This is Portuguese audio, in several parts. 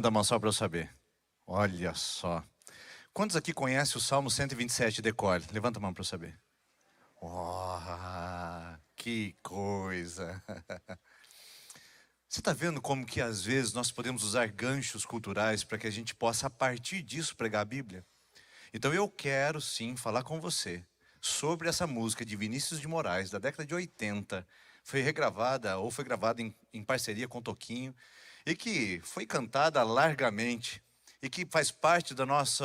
Levanta a mão só para eu saber. Olha só. Quantos aqui conhecem o Salmo 127 de cor? Levanta a mão para eu saber. Oh, que coisa. Você está vendo como que às vezes nós podemos usar ganchos culturais para que a gente possa, a partir disso, pregar a Bíblia? Então eu quero sim falar com você sobre essa música de Vinícius de Moraes, da década de 80. Foi regravada ou foi gravada em parceria com Toquinho e que foi cantada largamente e que faz parte do nosso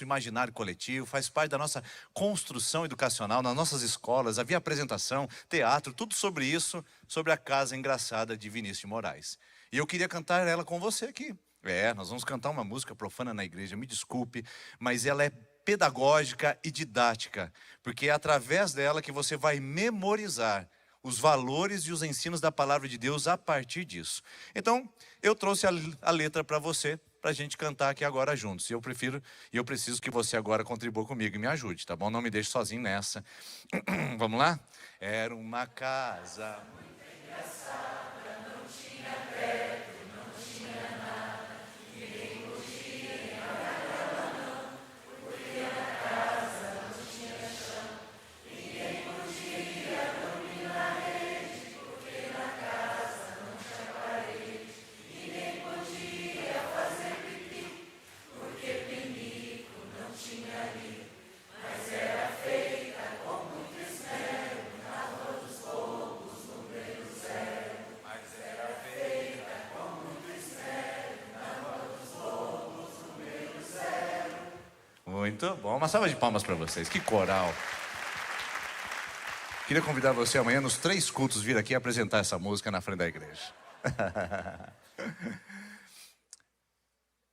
imaginário coletivo, faz parte da nossa construção educacional, nas nossas escolas. Havia apresentação, teatro, tudo sobre isso, sobre a Casa Engraçada de Vinícius de Moraes. E eu queria cantar ela com você aqui. Nós vamos cantar uma música profana na igreja, me desculpe, mas ela é pedagógica e didática, porque é através dela que você vai memorizar os valores e os ensinos da palavra de Deus a partir disso. Então, eu trouxe a letra para você, para a gente cantar aqui agora juntos. E eu preciso que você agora contribua comigo e me ajude, tá bom? Não me deixe sozinho nessa. Vamos lá? Era uma casa muito engraçada, não tinha teto, não tinha nada, ninguém podia entrar nela não, porque na casa não tinha chão, ninguém podia dormir na rede, porque na casa não tinha parede, ninguém podia fazer pipi, porque pinico não tinha ali, mas era feita com muito esmero, na Rua dos Bobos, número 0. Mas era feita com muito esmero, na Rua dos Bobos, número 0. Muito bom, uma salva de palmas para vocês, que coral. Queria convidar você amanhã nos 3 cultos vir aqui apresentar essa música na frente da igreja.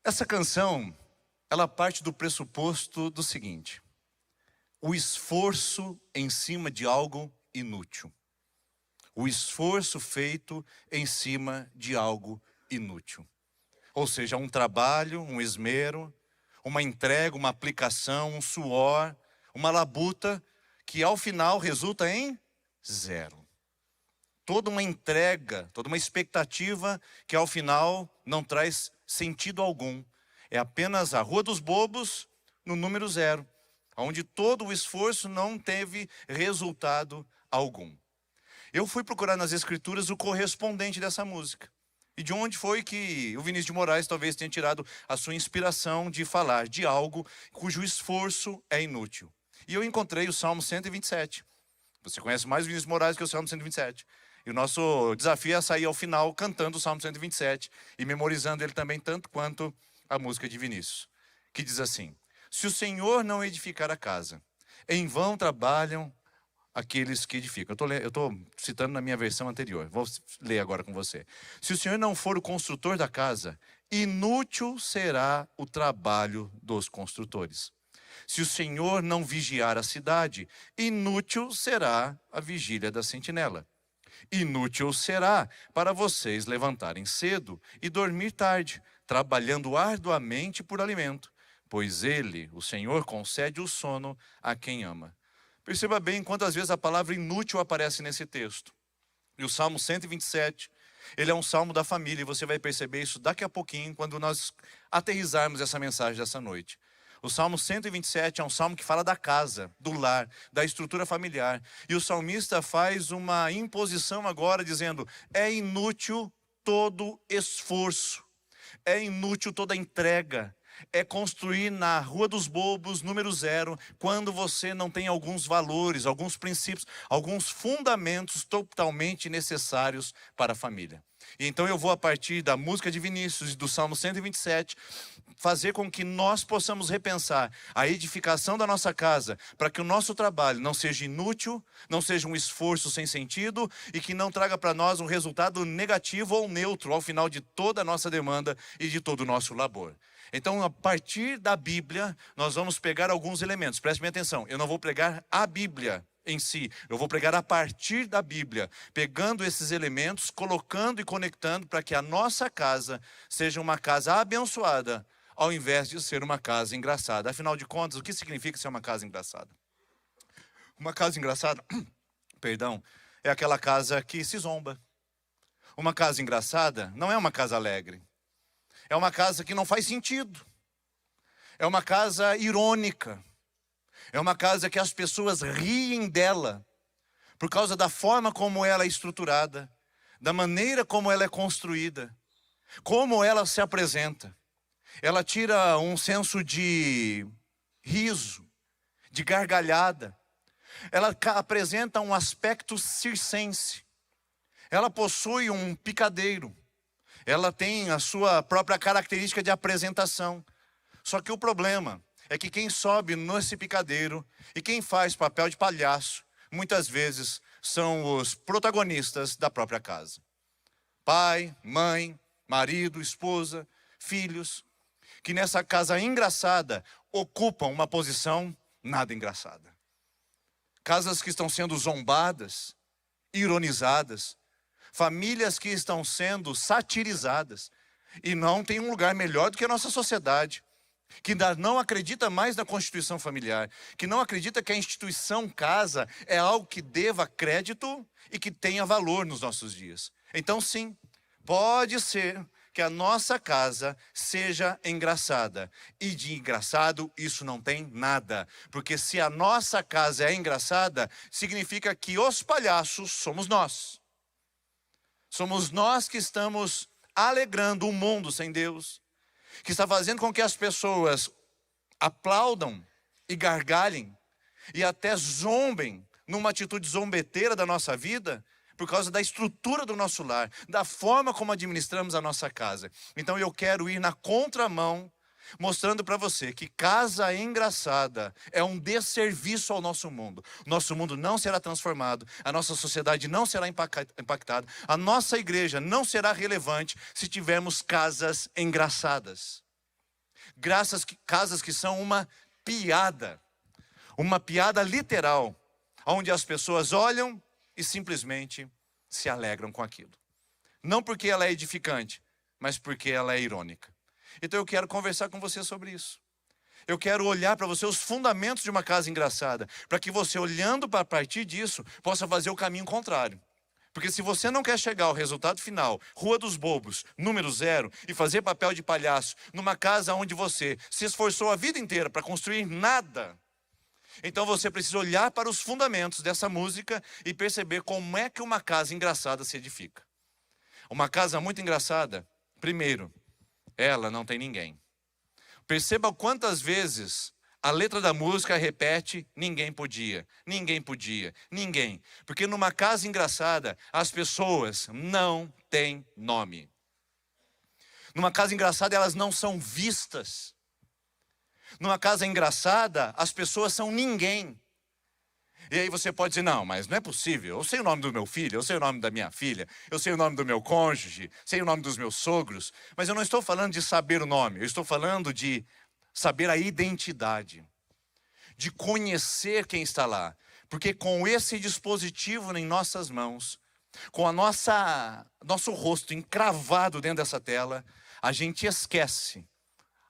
Essa canção, ela parte do pressuposto do seguinte: o esforço em cima de algo inútil. O esforço feito em cima de algo inútil. Ou seja, um trabalho, um esmero, uma entrega, uma aplicação, um suor, uma labuta, que ao final resulta em 0. Toda uma entrega, toda uma expectativa que ao final não traz sentido algum. É apenas a Rua dos Bobos no número 0, onde todo o esforço não teve resultado algum. Eu fui procurar nas escrituras o correspondente dessa música. E de onde foi que o Vinícius de Moraes talvez tenha tirado a sua inspiração de falar de algo cujo esforço é inútil. E eu encontrei o Salmo 127. Você conhece mais o Vinícius de Moraes que o Salmo 127. E o nosso desafio é sair ao final cantando o Salmo 127 e memorizando ele também tanto quanto a música de Vinícius, que diz assim: se o Senhor não edificar a casa, em vão trabalham aqueles que edificam. Eu estou citando na minha versão anterior, vou ler agora com você. Se o Senhor não for o construtor da casa, inútil será o trabalho dos construtores. Se o Senhor não vigiar a cidade, inútil será a vigília da sentinela. Inútil será para vocês levantarem cedo e dormir tarde, trabalhando arduamente por alimento, pois Ele, o Senhor, concede o sono a quem ama. Perceba bem quantas vezes a palavra inútil aparece nesse texto. E o Salmo 127, ele é um salmo da família, e você vai perceber isso daqui a pouquinho, quando nós aterrissarmos essa mensagem dessa noite. O Salmo 127 é um salmo que fala da casa, do lar, da estrutura familiar. E o salmista faz uma imposição agora dizendo: é inútil todo esforço, é inútil toda entrega, é construir na Rua dos Bobos, número 0, quando você não tem alguns valores, alguns princípios, alguns fundamentos totalmente necessários para a família. E então eu vou, a partir da música de Vinícius e do Salmo 127, fazer com que nós possamos repensar a edificação da nossa casa, para que o nosso trabalho não seja inútil, não seja um esforço sem sentido e que não traga para nós um resultado negativo ou neutro ao final de toda a nossa demanda e de todo o nosso labor. Então, a partir da Bíblia, nós vamos pegar alguns elementos. Preste bem atenção, eu não vou pregar a Bíblia em si, eu vou pregar a partir da Bíblia, pegando esses elementos, colocando e conectando para que a nossa casa seja uma casa abençoada, ao invés de ser uma casa engraçada. Afinal de contas, o que significa ser uma casa engraçada? Uma casa engraçada, perdão, é aquela casa que se zomba. Uma casa engraçada não é uma casa alegre. É uma casa que não faz sentido. É uma casa irônica. É uma casa que as pessoas riem dela por causa da forma como ela é estruturada, da maneira como ela é construída, como ela se apresenta. Ela tira um senso de riso, de gargalhada. Ela apresenta um aspecto circense. Ela possui um picadeiro. Ela tem a sua própria característica de apresentação. Só que o problema é que quem sobe nesse picadeiro e quem faz papel de palhaço, muitas vezes são os protagonistas da própria casa. Pai, mãe, marido, esposa, filhos, que nessa casa engraçada ocupam uma posição nada engraçada. Casas que estão sendo zombadas, ironizadas, famílias que estão sendo satirizadas, e não tem um lugar melhor do que a nossa sociedade, que não acredita mais na constituição familiar, que não acredita que a instituição casa é algo que deva crédito e que tenha valor nos nossos dias. Então sim, pode ser que a nossa casa seja engraçada. E de engraçado isso não tem nada. Porque se a nossa casa é engraçada, significa que os palhaços somos nós. Somos nós que estamos alegrando o mundo sem Deus, que está fazendo com que as pessoas aplaudam e gargalhem e até zombem numa atitude zombeteira da nossa vida, por causa da estrutura do nosso lar, da forma como administramos a nossa casa. Então eu quero ir na contramão, mostrando para você que casa engraçada é um desserviço ao nosso mundo. Nosso mundo não será transformado, a nossa sociedade não será impactada, a nossa igreja não será relevante se tivermos casas engraçadas. Casas que são uma piada literal, onde as pessoas olham e simplesmente se alegram com aquilo. Não porque ela é edificante, mas porque ela é irônica. Então eu quero conversar com você sobre isso. Eu quero olhar para você os fundamentos de uma casa engraçada, para que você, olhando para partir disso, possa fazer o caminho contrário. Porque se você não quer chegar ao resultado final, Rua dos Bobos, número 0, e fazer papel de palhaço numa casa onde você se esforçou a vida inteira para construir nada, então você precisa olhar para os fundamentos dessa música e perceber como é que uma casa engraçada se edifica. Uma casa muito engraçada, primeiro, ela não tem ninguém. Perceba quantas vezes a letra da música repete: ninguém podia, ninguém podia, ninguém. Porque numa casa engraçada, as pessoas não têm nome. Numa casa engraçada, elas não são vistas. Numa casa engraçada, as pessoas são ninguém. E aí você pode dizer: não, mas não é possível. Eu sei o nome do meu filho, eu sei o nome da minha filha, eu sei o nome do meu cônjuge, sei o nome dos meus sogros. Mas eu não estou falando de saber o nome, eu estou falando de saber a identidade, de conhecer quem está lá. Porque com esse dispositivo em nossas mãos, com nosso rosto encravado dentro dessa tela, a gente esquece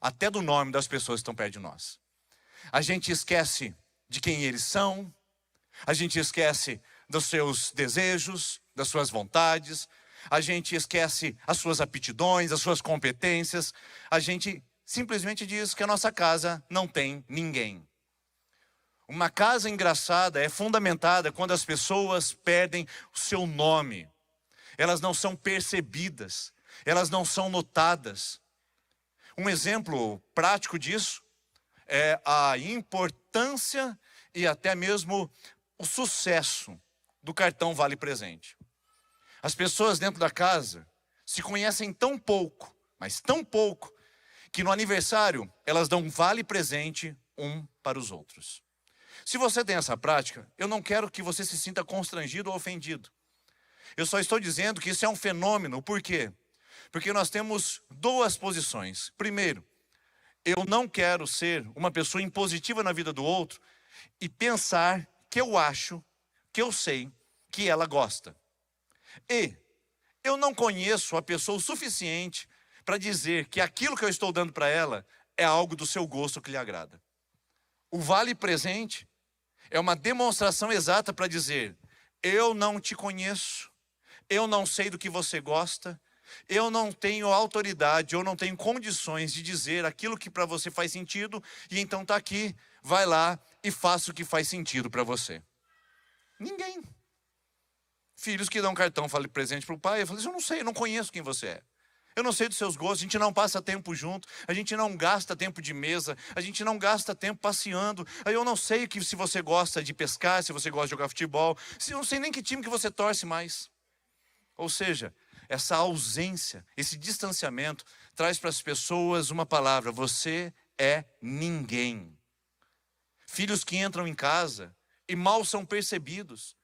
até do nome das pessoas que estão perto de nós. A gente esquece de quem eles são, a gente esquece dos seus desejos, das suas vontades, a gente esquece as suas aptidões, as suas competências, a gente simplesmente diz que a nossa casa não tem ninguém. Uma casa engraçada é fundamentada quando as pessoas perdem o seu nome. Elas não são percebidas, elas não são notadas. Um exemplo prático disso é a importância e até mesmo o sucesso do cartão Vale Presente. As pessoas dentro da casa se conhecem tão pouco, mas tão pouco, que no aniversário elas dão um vale presente um para os outros. Se você tem essa prática, eu não quero que você se sinta constrangido ou ofendido. Eu só estou dizendo que isso é um fenômeno. Por quê? Porque nós temos duas posições. Primeiro, eu não quero ser uma pessoa impositiva na vida do outro e pensar que eu acho, que eu sei, que ela gosta. E eu não conheço a pessoa o suficiente para dizer que aquilo que eu estou dando para ela é algo do seu gosto que lhe agrada. O vale presente é uma demonstração exata para dizer: eu não te conheço, eu não sei do que você gosta, Eu não tenho autoridade, eu não tenho condições de dizer aquilo que para você faz sentido, e então está aqui, vai lá e faça o que faz sentido para você. Ninguém. Filhos que dão cartão, fale presente para o pai, eu falo, eu não sei, eu não conheço quem você é. Eu não sei dos seus gostos, a gente não passa tempo junto, a gente não gasta tempo de mesa, a gente não gasta tempo passeando. Aí eu não sei se você gosta de pescar, se você gosta de jogar futebol, eu não sei nem que time que você torce mais. Ou seja, essa ausência, esse distanciamento, traz para as pessoas uma palavra: você é ninguém. Filhos que entram em casa e mal são percebidos,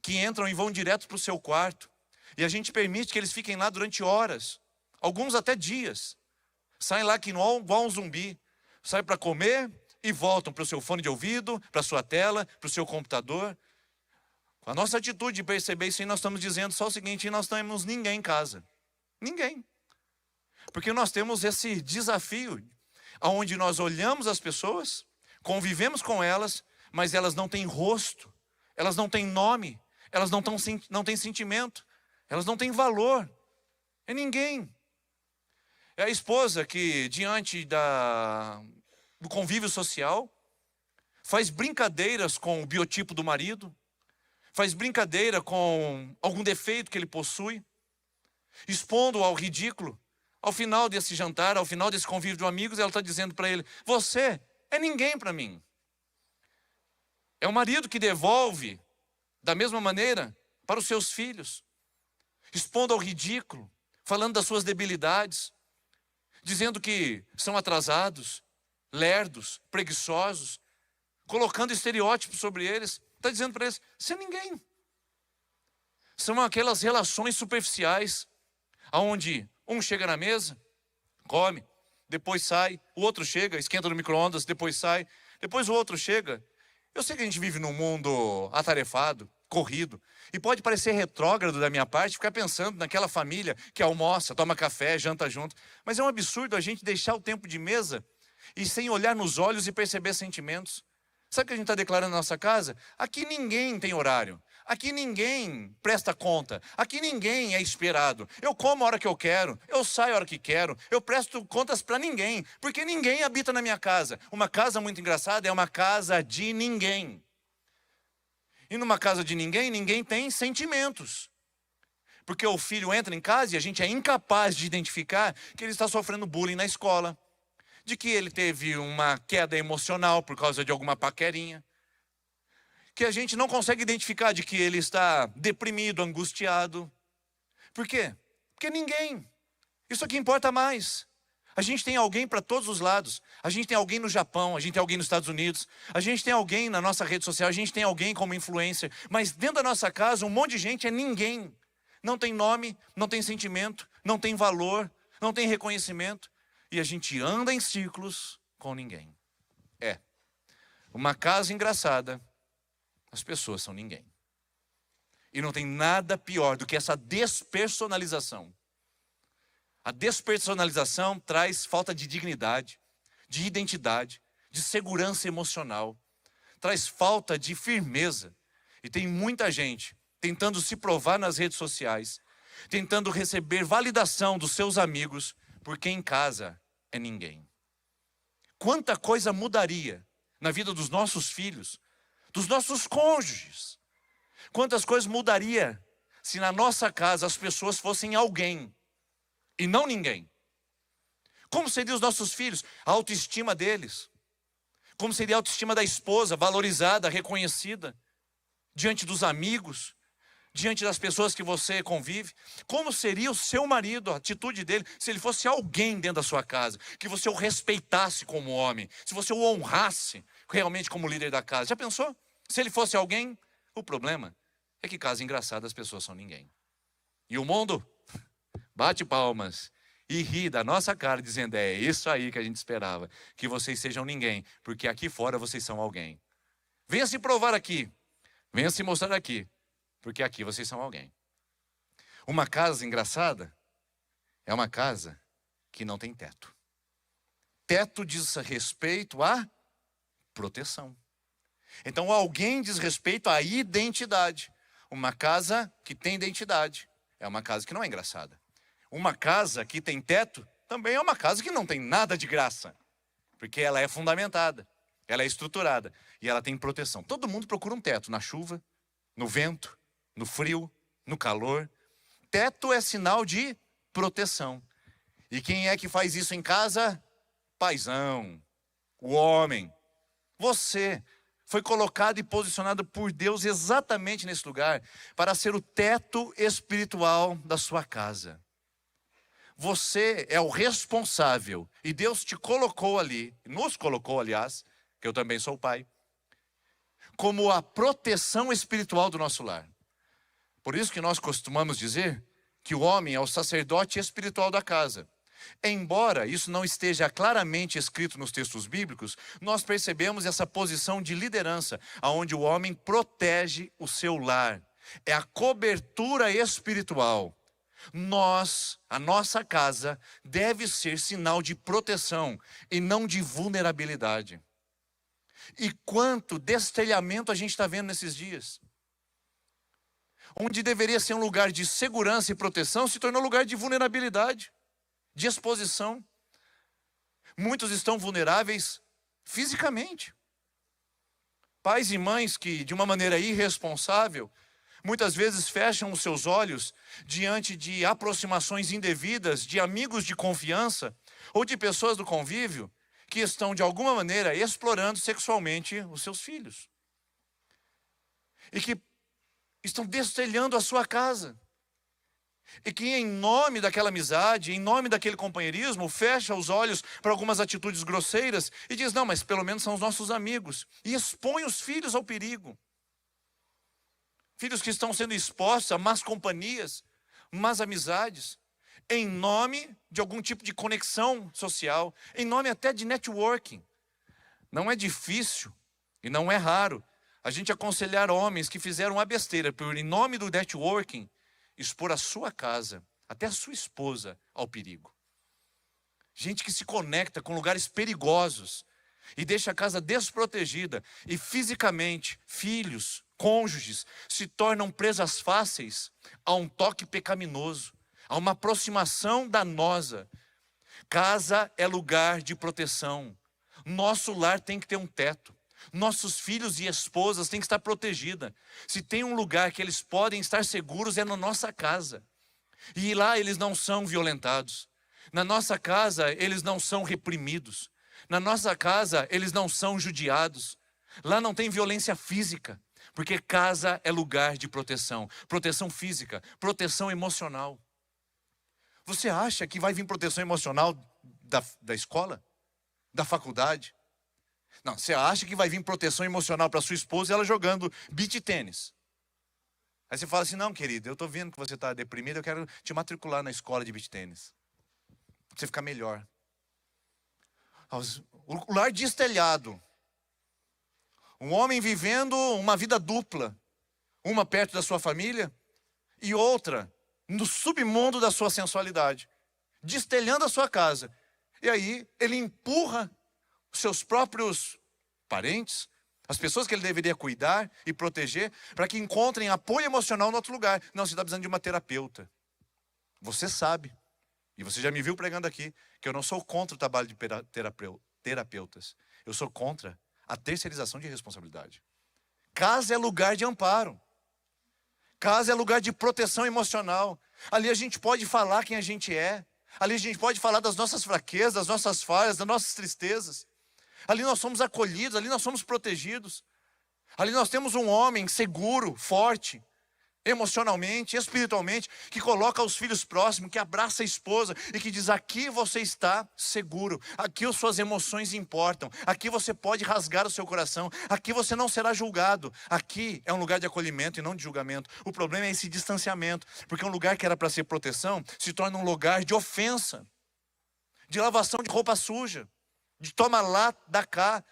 que entram e vão direto para o seu quarto, e a gente permite que eles fiquem lá durante horas, alguns até dias. Saem lá que igual um zumbi, saem para comer e voltam para o seu fone de ouvido, para a sua tela, para o seu computador. Com a nossa atitude de perceber isso aí, nós estamos dizendo só o seguinte: nós não temos ninguém em casa. Ninguém. Porque nós temos esse desafio, onde nós olhamos as pessoas, convivemos com elas, mas elas não têm rosto, elas não têm nome, elas não têm sentimento, elas não têm valor. É ninguém. É a esposa que, diante do convívio social, faz brincadeiras com o biotipo do marido, faz brincadeira com algum defeito que ele possui, expondo-o ao ridículo. Ao final desse jantar, ao final desse convívio de amigos, ela está dizendo para ele: você é ninguém para mim. É o marido que devolve da mesma maneira para os seus filhos, expondo ao ridículo, falando das suas debilidades, dizendo que são atrasados, lerdos, preguiçosos, colocando estereótipos sobre eles. Está dizendo para eles: você é ninguém. São aquelas relações superficiais, onde um chega na mesa, come, depois sai, o outro chega, esquenta no micro-ondas, depois sai, depois o outro chega. Eu sei que a gente vive num mundo atarefado, corrido, e pode parecer retrógrado da minha parte ficar pensando naquela família que almoça, toma café, janta junto, mas é um absurdo a gente deixar o tempo de mesa e sem olhar nos olhos e perceber sentimentos. Sabe o que a gente está declarando na nossa casa? Aqui ninguém tem horário, aqui ninguém presta conta, aqui ninguém é esperado. Eu como a hora que eu quero, eu saio a hora que quero, eu presto contas para ninguém, porque ninguém habita na minha casa. Uma casa muito engraçada é uma casa de ninguém. E numa casa de ninguém, ninguém tem sentimentos. Porque o filho entra em casa e a gente é incapaz de identificar que ele está sofrendo bullying na escola, de que ele teve uma queda emocional por causa de alguma paquerinha, que a gente não consegue identificar de que ele está deprimido, angustiado. Por quê? Porque ninguém. Isso aqui importa mais. A gente tem alguém para todos os lados. A gente tem alguém no Japão, a gente tem alguém nos Estados Unidos, a gente tem alguém na nossa rede social, a gente tem alguém como influencer, mas dentro da nossa casa um monte de gente é ninguém. Não tem nome, não tem sentimento, não tem valor, não tem reconhecimento. E a gente anda em círculos com ninguém. É. Uma casa engraçada, as pessoas são ninguém. E não tem nada pior do que essa despersonalização. A despersonalização traz falta de dignidade, de identidade, de segurança emocional. Traz falta de firmeza. E tem muita gente tentando se provar nas redes sociais, tentando receber validação dos seus amigos, porque em casa é ninguém. Quanta coisa mudaria na vida dos nossos filhos, dos nossos cônjuges. Quantas coisas mudaria se na nossa casa as pessoas fossem alguém e não ninguém. Como seria os nossos filhos? A autoestima deles. Como seria a autoestima da esposa, valorizada, reconhecida, diante dos amigos, diante das pessoas que você convive? Como seria o seu marido, a atitude dele, se ele fosse alguém dentro da sua casa, que você o respeitasse como homem, se você o honrasse realmente como líder da casa? Já pensou? Se ele fosse alguém? O problema é que casa engraçada as pessoas são ninguém. E o mundo bate palmas e ri da nossa cara, dizendo: é isso aí que a gente esperava, que vocês sejam ninguém, porque aqui fora vocês são alguém. Venha se provar aqui, venha se mostrar aqui, porque aqui vocês são alguém. Uma casa engraçada é uma casa que não tem teto. Teto diz respeito à proteção. Então alguém diz respeito à identidade. Uma casa que tem identidade é uma casa que não é engraçada. Uma casa que tem teto também é uma casa que não tem nada de graça, porque ela é fundamentada, ela é estruturada e ela tem proteção. Todo mundo procura um teto, na chuva, no vento, no frio, no calor. Teto é sinal de proteção. E quem é que faz isso em casa? Paizão, o homem. Você foi colocado e posicionado por Deus exatamente nesse lugar para ser o teto espiritual da sua casa. Você é o responsável, e Deus te colocou ali, nos colocou, aliás, que eu também sou pai, como a proteção espiritual do nosso lar. Por isso que nós costumamos dizer que o homem é o sacerdote espiritual da casa. Embora isso não esteja claramente escrito nos textos bíblicos, nós percebemos essa posição de liderança, onde o homem protege o seu lar. É a cobertura espiritual. A nossa casa deve ser sinal de proteção e não de vulnerabilidade. E quanto destelhamento a gente está vendo nesses dias. Onde deveria ser um lugar de segurança e proteção, se tornou lugar de vulnerabilidade, de exposição. Muitos estão vulneráveis fisicamente. Pais e mães que, de uma maneira irresponsável, muitas vezes fecham os seus olhos diante de aproximações indevidas de amigos de confiança ou de pessoas do convívio que estão, de alguma maneira, explorando sexualmente os seus filhos. E que estão destelhando a sua casa. E que em nome daquela amizade, em nome daquele companheirismo, fecha os olhos para algumas atitudes grosseiras e diz, não, mas pelo menos são os nossos amigos. E expõe os filhos ao perigo. Filhos que estão sendo expostos a más companhias, más amizades, em nome de algum tipo de conexão social, em nome até de networking. Não é difícil e não é raro a gente aconselhar homens que fizeram a besteira por, em nome do networking, expor a sua casa, até a sua esposa, ao perigo. Gente que se conecta com lugares perigosos e deixa a casa desprotegida e fisicamente, filhos, cônjuges, se tornam presas fáceis a um toque pecaminoso, a uma aproximação danosa. Casa é lugar de proteção. Nosso lar tem que ter um teto. Nossos filhos e esposas têm que estar protegidos. Se tem um lugar que eles podem estar seguros, é na nossa casa. E lá eles não são violentados. Na nossa casa eles não são reprimidos. Na nossa casa eles não são judiados. Lá não tem violência física. Porque casa é lugar de proteção. Proteção física, proteção emocional. Você acha que vai vir proteção emocional da escola? Da faculdade? Não, você acha que vai vir proteção emocional para sua esposa ela jogando beach tênis? Aí você fala assim, não, querido, eu estou vendo que você está deprimido, eu quero te matricular na escola de beach tênis. Para você ficar melhor. O lar destelhado. Um homem vivendo uma vida dupla. Uma perto da sua família e outra no submundo da sua sensualidade. Destelhando a sua casa. E aí ele empurra os seus próprios parentes, as pessoas que ele deveria cuidar e proteger, para que encontrem apoio emocional em outro lugar. Não, você está precisando de uma terapeuta. Você sabe, e você já me viu pregando aqui, que eu não sou contra o trabalho de terapeutas. Eu sou contra a terceirização de responsabilidade. Casa é lugar de amparo. Casa é lugar de proteção emocional. Ali a gente pode falar quem a gente é. Ali a gente pode falar das nossas fraquezas, das nossas falhas, das nossas tristezas. Ali nós somos acolhidos, ali nós somos protegidos. Ali nós temos um homem seguro, forte, emocionalmente, espiritualmente, que coloca os filhos próximos, que abraça a esposa e que diz, aqui você está seguro, aqui as suas emoções importam, aqui você pode rasgar o seu coração, aqui você não será julgado, aqui é um lugar de acolhimento e não de julgamento. O problema é esse distanciamento, porque um lugar que era para ser proteção, se torna um lugar de ofensa, de lavação de roupa suja, de toma lá, dá cá,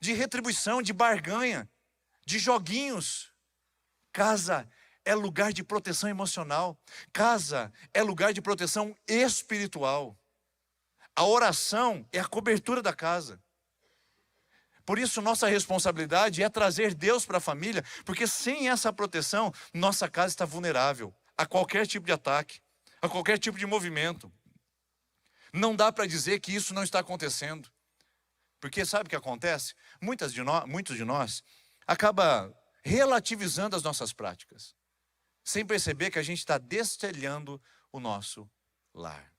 de retribuição, de barganha, de joguinhos. Casa é lugar de proteção emocional. Casa é lugar de proteção espiritual. A oração é a cobertura da casa. Por isso nossa responsabilidade é trazer Deus para a família, porque sem essa proteção, nossa casa está vulnerável a qualquer tipo de ataque, a qualquer tipo de movimento. Não dá para dizer que isso não está acontecendo. Porque sabe o que acontece? Muitos de nós acaba relativizando as nossas práticas, sem perceber que a gente está destelhando o nosso lar,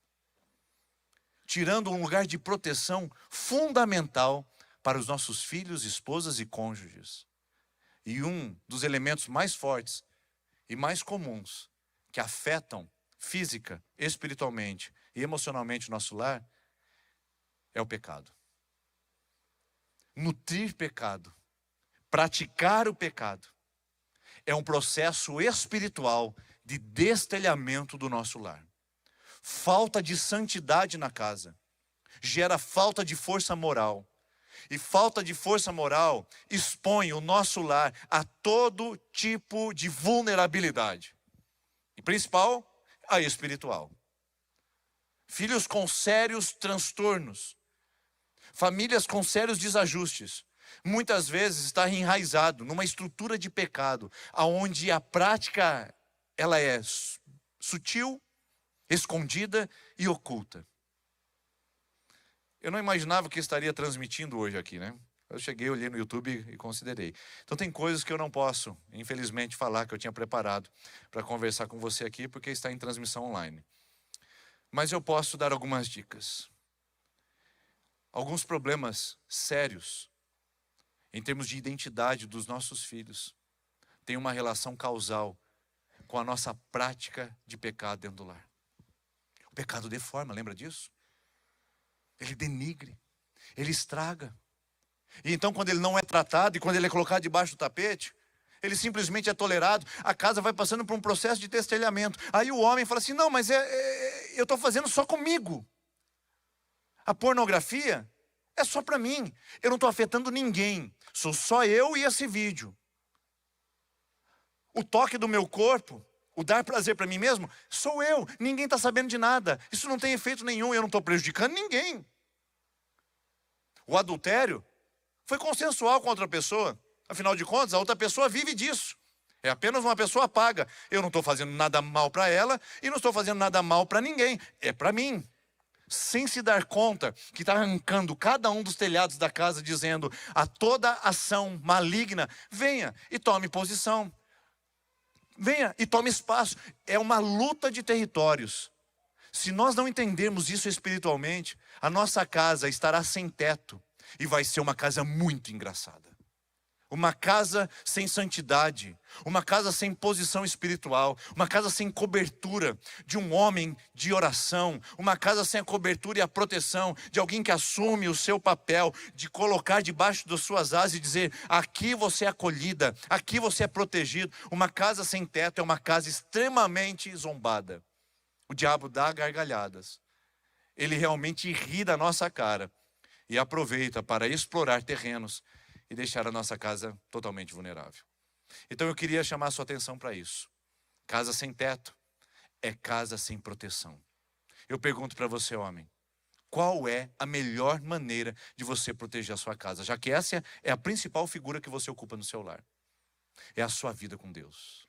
tirando um lugar de proteção fundamental para os nossos filhos, esposas e cônjuges. E um dos elementos mais fortes e mais comuns que afetam física, espiritualmente e emocionalmente o nosso lar é o pecado. Nutrir pecado, praticar o pecado, é um processo espiritual de destelhamento do nosso lar. Falta de santidade na casa gera falta de força moral. E falta de força moral expõe o nosso lar a todo tipo de vulnerabilidade. E principal, a espiritual. Filhos com sérios transtornos. Famílias com sérios desajustes. Muitas vezes está enraizado numa estrutura de pecado, onde a prática ela é sutil, escondida e oculta. Eu não imaginava que estaria transmitindo hoje aqui, né? Eu cheguei, olhei no YouTube e considerei. Então tem coisas que eu não posso, infelizmente, falar que eu tinha preparado para conversar com você aqui, porque está em transmissão online. Mas eu posso dar algumas dicas. Alguns problemas sérios, em termos de identidade dos nossos filhos, têm uma relação causal com a nossa prática de pecado dentro do lar. O pecado deforma, lembra disso? Ele denigre, ele estraga. E então quando ele não é tratado e quando ele é colocado debaixo do tapete, ele simplesmente é tolerado, a casa vai passando por um processo de destelhamento. Aí o homem fala assim, não, mas eu estou fazendo só comigo. A pornografia é só para mim, eu não estou afetando ninguém, sou só eu e esse vídeo. O toque do meu corpo, o dar prazer para mim mesmo, sou eu, ninguém está sabendo de nada, isso não tem efeito nenhum, eu não estou prejudicando ninguém. O adultério foi consensual com outra pessoa, afinal de contas, a outra pessoa vive disso. É apenas uma pessoa paga. Eu não estou fazendo nada mal para ela e não estou fazendo nada mal para ninguém, é para mim. Sem se dar conta que está arrancando cada um dos telhados da casa, dizendo a toda ação maligna, venha e tome posição. Venha e tome espaço. É uma luta de territórios. Se nós não entendermos isso espiritualmente, a nossa casa estará sem teto e vai ser uma casa muito engraçada. Uma casa sem santidade, uma casa sem posição espiritual, uma casa sem cobertura de um homem de oração, uma casa sem a cobertura e a proteção de alguém que assume o seu papel de colocar debaixo das suas asas e dizer, aqui você é acolhida, aqui você é protegido. Uma casa sem teto é uma casa extremamente zombada. O diabo dá gargalhadas, ele realmente ri da nossa cara e aproveita para explorar terrenos e deixar a nossa casa totalmente vulnerável. Então eu queria chamar a sua atenção para isso. Casa sem teto é casa sem proteção. Eu pergunto para você, homem, qual é a melhor maneira de você proteger a sua casa? Já que essa é a principal figura que você ocupa no seu lar. É a sua vida com Deus.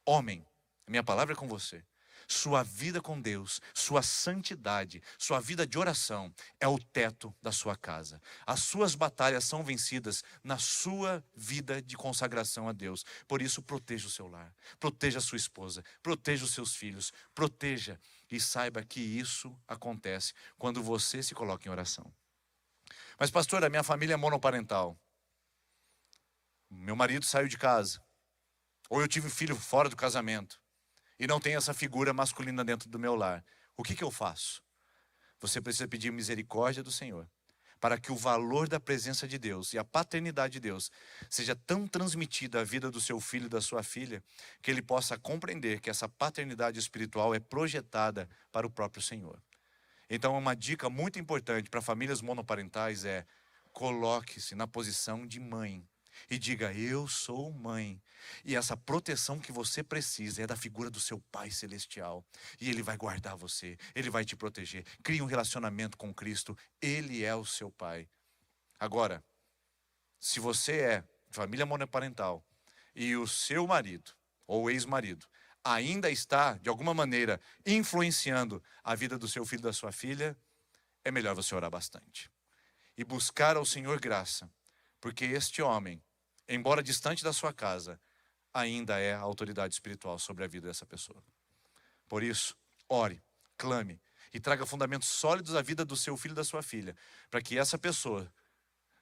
Homem, a minha palavra é com você. Sua vida com Deus, sua santidade, sua vida de oração é o teto da sua casa. As suas batalhas são vencidas na sua vida de consagração a Deus. Por isso, proteja o seu lar, proteja a sua esposa, proteja os seus filhos, proteja e saiba que isso acontece quando você se coloca em oração. Mas pastor, a minha família é monoparental. Meu marido saiu de casa. Ou eu tive um filho fora do casamento. E não tem essa figura masculina dentro do meu lar. O que eu faço? Você precisa pedir misericórdia do Senhor, para que o valor da presença de Deus e a paternidade de Deus seja tão transmitida à vida do seu filho e da sua filha, que ele possa compreender que essa paternidade espiritual é projetada para o próprio Senhor. Então uma dica muito importante para famílias monoparentais é: coloque-se na posição de mãe. E diga, eu sou mãe. E essa proteção que você precisa é da figura do seu Pai Celestial. E Ele vai guardar você, Ele vai te proteger. Crie um relacionamento com Cristo, Ele é o seu Pai. Agora, se você é família monoparental e o seu marido ou ex-marido ainda está, de alguma maneira, influenciando a vida do seu filho e da sua filha, é melhor você orar bastante. E buscar ao Senhor graça. Porque este homem, embora distante da sua casa, ainda é a autoridade espiritual sobre a vida dessa pessoa. Por isso, ore, clame e traga fundamentos sólidos à vida do seu filho e da sua filha, para que essa pessoa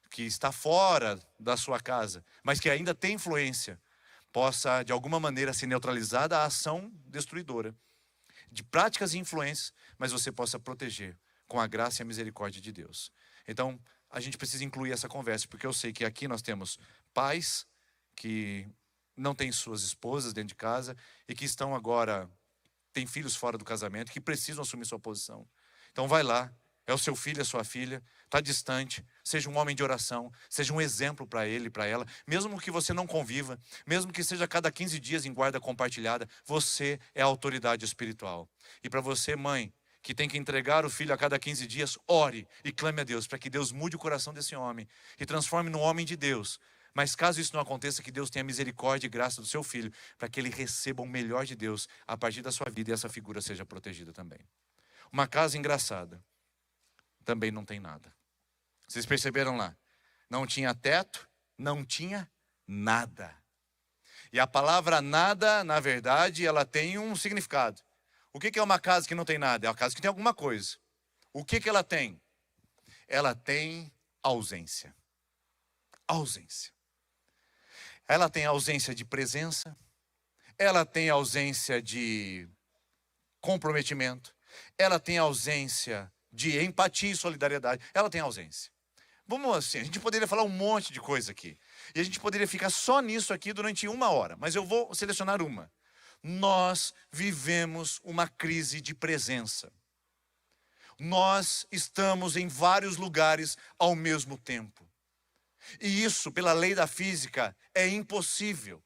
que está fora da sua casa, mas que ainda tem influência, possa de alguma maneira ser neutralizada a ação destruidora de práticas e influências, mas você possa proteger com a graça e a misericórdia de Deus. Então, a gente precisa incluir essa conversa, porque eu sei que aqui nós temos pais que não têm suas esposas dentro de casa e que estão agora, têm filhos fora do casamento, que precisam assumir sua posição. Então vai lá, é o seu filho, a sua filha, está distante, seja um homem de oração, seja um exemplo para ele e para ela, mesmo que você não conviva, mesmo que seja a cada 15 dias em guarda compartilhada, você é a autoridade espiritual. E para você, mãe, que tem que entregar o filho a cada 15 dias, ore e clame a Deus, para que Deus mude o coração desse homem e transforme num homem de Deus. Mas caso isso não aconteça, que Deus tenha misericórdia e graça do seu filho, para que ele receba o melhor de Deus a partir da sua vida e essa figura seja protegida também. Uma casa engraçada também não tem nada. Vocês perceberam lá? Não tinha teto, não tinha nada. E a palavra nada, na verdade, ela tem um significado. O que é uma casa que não tem nada? É uma casa que tem alguma coisa. O que ela tem? Ela tem ausência. Ausência. Ela tem ausência de presença. Ela tem ausência de comprometimento. Ela tem ausência de empatia e solidariedade. Ela tem ausência. Vamos assim, a gente poderia falar um monte de coisa aqui. E a gente poderia ficar só nisso aqui durante 1 hora. Mas eu vou selecionar uma. Nós vivemos uma crise de presença. Nós estamos em vários lugares ao mesmo tempo. E isso, pela lei da física, é impossível.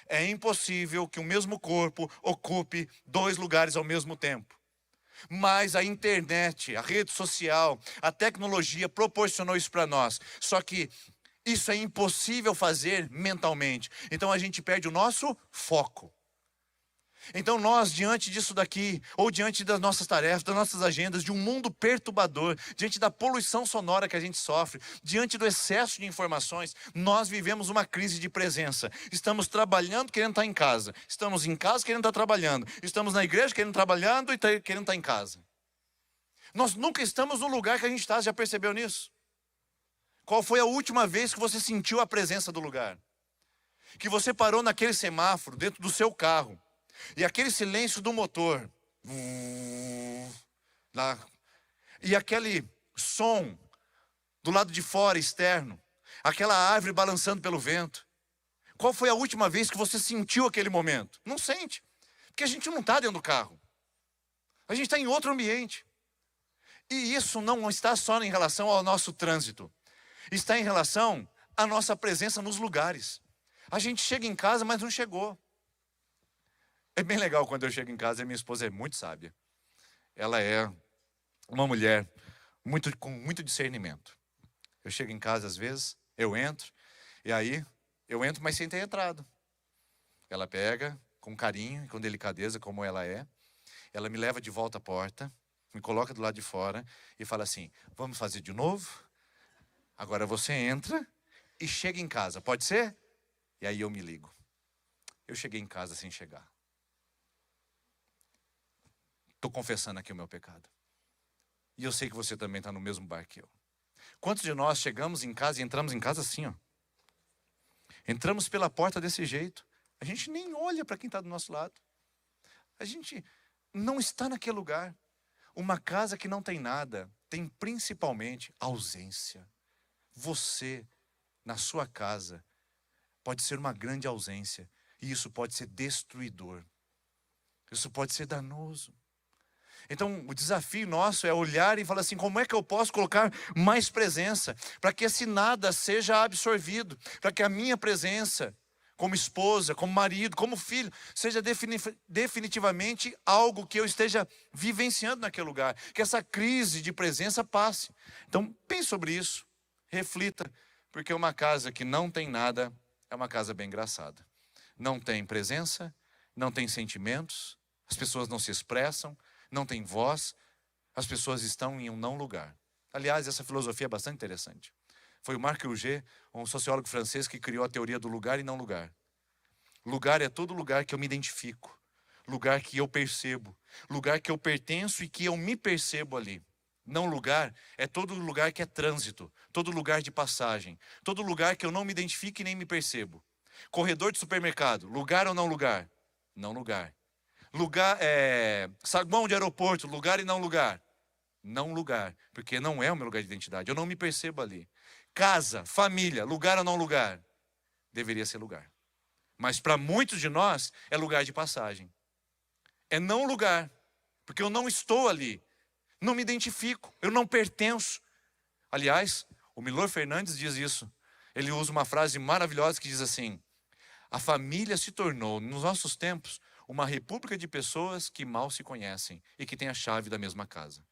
É impossível que o mesmo corpo ocupe 2 lugares ao mesmo tempo. Mas a internet, a rede social, a tecnologia proporcionou isso para nós. Só que isso é impossível fazer mentalmente. Então a gente perde o nosso foco. Então nós, diante disso daqui, ou diante das nossas tarefas, das nossas agendas, de um mundo perturbador, diante da poluição sonora que a gente sofre, diante do excesso de informações, nós vivemos uma crise de presença. Estamos trabalhando querendo estar em casa, estamos em casa querendo estar trabalhando, estamos na igreja querendo trabalhando e querendo estar em casa. Nós nunca estamos no lugar que a gente está, já percebeu nisso? Qual foi a última vez que você sentiu a presença do lugar? Que você parou naquele semáforo, dentro do seu carro, e aquele silêncio do motor, e aquele som do lado de fora, externo, aquela árvore balançando pelo vento. Qual foi a última vez que você sentiu aquele momento? Não sente, porque a gente não está dentro do carro. A gente está em outro ambiente. E isso não está só em relação ao nosso trânsito. Está em relação à nossa presença nos lugares. A gente chega em casa, mas não chegou. É bem legal quando eu chego em casa e minha esposa é muito sábia. Ela é uma mulher com muito discernimento. Eu chego em casa às vezes, eu entro, e aí eu entro, mas sem ter entrado. Ela pega com carinho e com delicadeza, como ela é. Ela me leva de volta à porta, me coloca do lado de fora e fala assim: vamos fazer de novo? Agora você entra e chega em casa, pode ser? E aí eu me ligo. Eu cheguei em casa sem chegar. Estou confessando aqui o meu pecado. E eu sei que você também está no mesmo barco que eu. Quantos de nós chegamos em casa e entramos em casa assim, ó? Entramos pela porta desse jeito. A gente nem olha para quem está do nosso lado. A gente não está naquele lugar. Uma casa que não tem nada, tem principalmente ausência. Você, na sua casa, pode ser uma grande ausência. E isso pode ser destruidor. Isso pode ser danoso. Então, o desafio nosso é olhar e falar assim: como é que eu posso colocar mais presença? Para que esse nada seja absorvido. Para que a minha presença, como esposa, como marido, como filho, seja definitivamente algo que eu esteja vivenciando naquele lugar. Que essa crise de presença passe. Então, pense sobre isso. Reflita. Porque uma casa que não tem nada é uma casa bem engraçada. Não tem presença, não tem sentimentos, as pessoas não se expressam, não têm voz, as pessoas estão em um não lugar. Aliás, essa filosofia é bastante interessante. Foi o Marc Aurèle, um sociólogo francês, que criou a teoria do lugar e não lugar. Lugar é todo lugar que eu me identifico, lugar que eu percebo, lugar que eu pertenço e que eu me percebo ali. Não lugar é todo lugar que é trânsito, todo lugar de passagem, todo lugar que eu não me identifico e nem me percebo. Corredor de supermercado, lugar ou não lugar? Não lugar. Lugar, saguão de aeroporto, lugar e não lugar? Não lugar, porque não é o meu lugar de identidade, eu não me percebo ali. Casa, família, lugar ou não lugar? Deveria ser lugar. Mas para muitos de nós é lugar de passagem. É não lugar, porque eu não estou ali, não me identifico, eu não pertenço. Aliás, o Milor Fernandes diz isso. Ele usa uma frase maravilhosa que diz assim: a família se tornou, nos nossos tempos, uma república de pessoas que mal se conhecem e que têm a chave da mesma casa.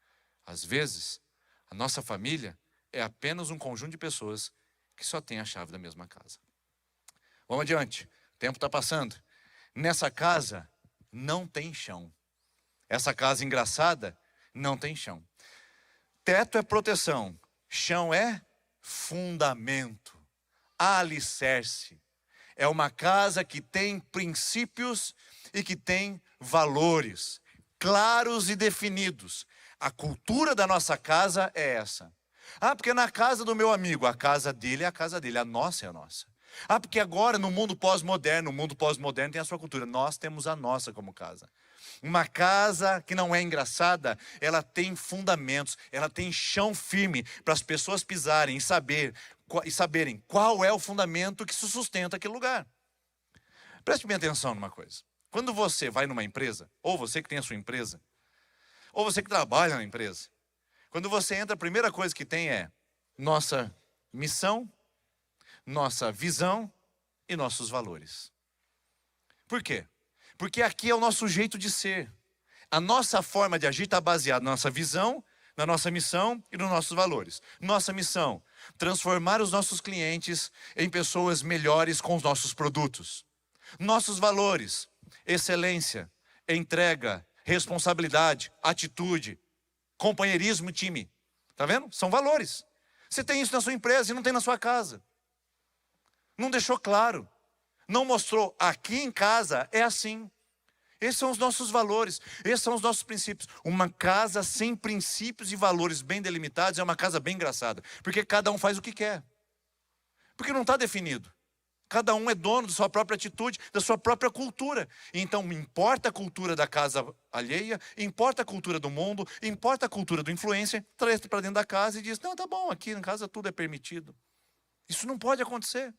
Às vezes, a nossa família é apenas um conjunto de pessoas que só têm a chave da mesma casa. Vamos adiante, o tempo está passando. Nessa casa não tem chão. Essa casa engraçada não tem chão. Teto é proteção, chão é fundamento, alicerce. É uma casa que tem princípios e que tem valores claros e definidos. A cultura da nossa casa é essa. Ah, porque na casa do meu amigo, a casa dele é a casa dele, a nossa é a nossa. Ah, porque agora no mundo pós-moderno, tem a sua cultura. Nós temos a nossa como casa. Uma casa que não é engraçada, ela tem fundamentos, ela tem chão firme para as pessoas pisarem e saberem qual é o fundamento que sustenta aquele lugar. Preste bem atenção numa coisa. Quando você vai numa empresa, ou você que tem a sua empresa, ou você que trabalha na empresa, quando você entra, a primeira coisa que tem é nossa missão, nossa visão e nossos valores. Por quê? Porque aqui é o nosso jeito de ser. A nossa forma de agir está baseada na nossa visão, na nossa missão e nos nossos valores. Nossa missão: transformar os nossos clientes em pessoas melhores com os nossos produtos. Nossos valores: excelência, entrega, responsabilidade, atitude, companheirismo e time. Tá vendo? São valores. Você tem isso na sua empresa e não tem na sua casa. Não deixou claro. Não mostrou. Aqui em casa é assim. Esses são os nossos valores. Esses são os nossos princípios. Uma casa sem princípios e valores bem delimitados é uma casa bem engraçada. Porque cada um faz o que quer. Porque não está definido. Cada um é dono da sua própria atitude, da sua própria cultura. Então, importa a cultura da casa alheia, importa a cultura do mundo, importa a cultura do influencer, traz para dentro da casa e diz: não, tá bom, aqui em casa tudo é permitido. Isso não pode acontecer.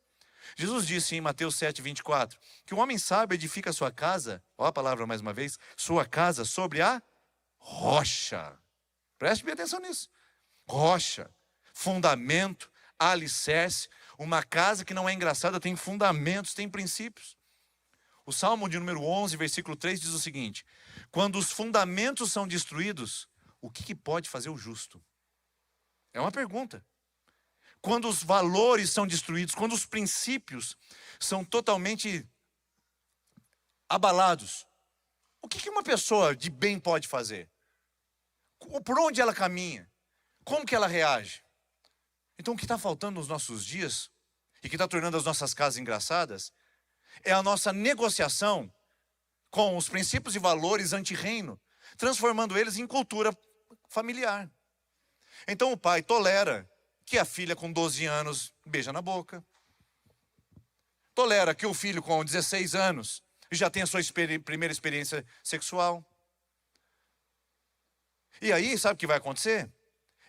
Jesus disse em Mateus 7:24, que o homem sábio edifica a sua casa, olha a palavra mais uma vez, sua casa sobre a rocha. Preste bem atenção nisso. Rocha, fundamento, alicerce. Uma casa que não é engraçada tem fundamentos, tem princípios. O Salmo de número 11, versículo 3 diz o seguinte: quando os fundamentos são destruídos, o que pode fazer o justo? É uma pergunta. Quando os valores são destruídos, quando os princípios são totalmente abalados, o que uma pessoa de bem pode fazer? Por onde ela caminha? Como que ela reage? Então o que está faltando nos nossos dias, e que está tornando as nossas casas engraçadas, é a nossa negociação com os princípios e valores anti-reino, transformando eles em cultura familiar. Então o pai tolera que a filha com 12 anos beija na boca. Tolera que o filho com 16 anos já tenha a sua primeira experiência sexual. E aí, sabe o que vai acontecer?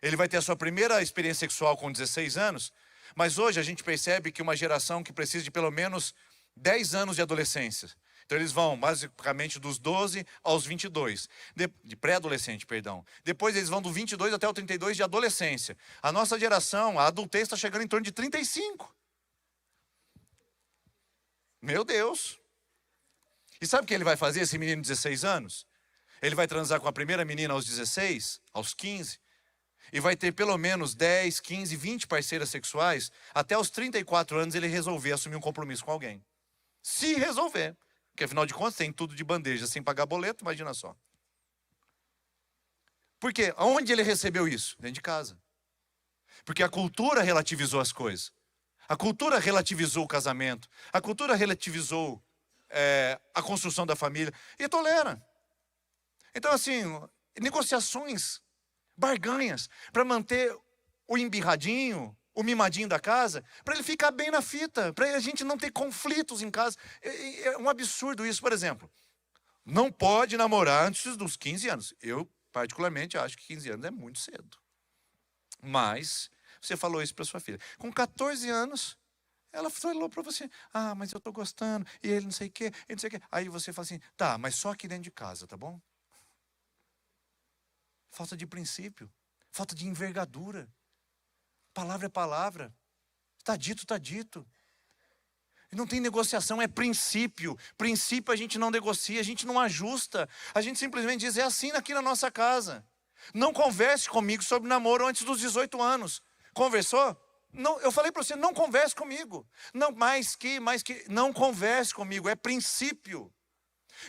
Ele vai ter a sua primeira experiência sexual com 16 anos, mas hoje a gente percebe que uma geração que precisa de pelo menos 10 anos de adolescência. Então eles vão basicamente dos 12 aos 22, de pré-adolescente, perdão. Depois eles vão do 22 até o 32 de adolescência. A nossa geração, a adultez está chegando em torno de 35. Meu Deus. E sabe o que ele vai fazer, esse menino de 16 anos? Ele vai transar com a primeira menina aos 16, aos 15, e vai ter pelo menos 10, 15, 20 parceiras sexuais, até os 34 anos ele resolver assumir um compromisso com alguém. Se resolver. Porque afinal de contas tem tudo de bandeja, sem pagar boleto, imagina só. Por quê? Aonde ele recebeu isso? Dentro de casa. Porque a cultura relativizou as coisas. A cultura relativizou o casamento. A cultura relativizou a construção da família. E tolera. Então assim, negociações, barganhas, para manter o embirradinho, o mimadinho da casa, para ele ficar bem na fita, para a gente não ter conflitos em casa. É um absurdo isso, por exemplo. Não pode namorar antes dos 15 anos. Eu, particularmente, acho que 15 anos é muito cedo. Mas você falou isso para sua filha. Com 14 anos, ela falou para você: ah, mas eu tô gostando, e ele não sei o quê, ele não sei o quê. Aí você fala assim: tá, mas só aqui dentro de casa, tá bom? Falta de princípio, falta de envergadura. Palavra é palavra. Está dito, está dito. Não tem negociação, é princípio. Princípio a gente não negocia, a gente não ajusta. A gente simplesmente diz: é assim aqui na nossa casa. Não converse comigo sobre namoro antes dos 18 anos. Conversou? Não, eu falei para você: não converse comigo. Não, mais que, não converse comigo. É princípio.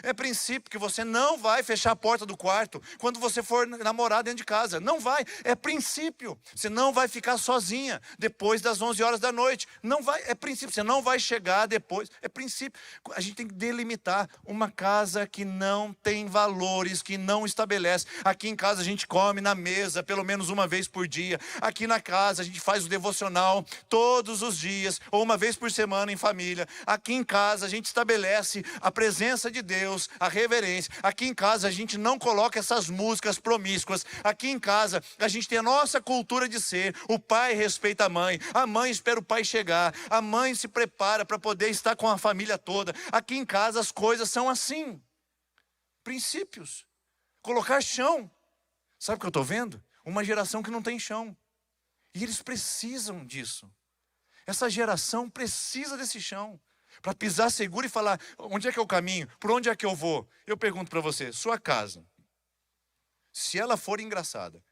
É princípio que você não vai fechar a porta do quarto quando você for namorar dentro de casa. Não vai, é princípio. Você não vai ficar sozinha depois das 11 horas da noite. Não vai, é princípio. Você não vai chegar depois, é princípio. A gente tem que delimitar uma casa que não tem valores, que não estabelece. Aqui em casa a gente come na mesa pelo menos uma vez por dia. Aqui na casa a gente faz o devocional todos os dias, ou uma vez por semana em família. Aqui em casa a gente estabelece a presença de Deus, a reverência. Aqui em casa a gente não coloca essas músicas promíscuas. Aqui em casa a gente tem a nossa cultura de ser. O pai respeita a mãe espera o pai chegar, a mãe se prepara para poder estar com a família toda. Aqui em casa as coisas são assim. Princípios. Colocar chão. Sabe o que eu estou vendo? Uma geração que não tem chão. E eles precisam disso. Essa geração precisa desse chão. Para pisar seguro e falar: onde é que é o caminho? Por onde é que eu vou? Eu pergunto para você: sua casa, se ela for engraçada,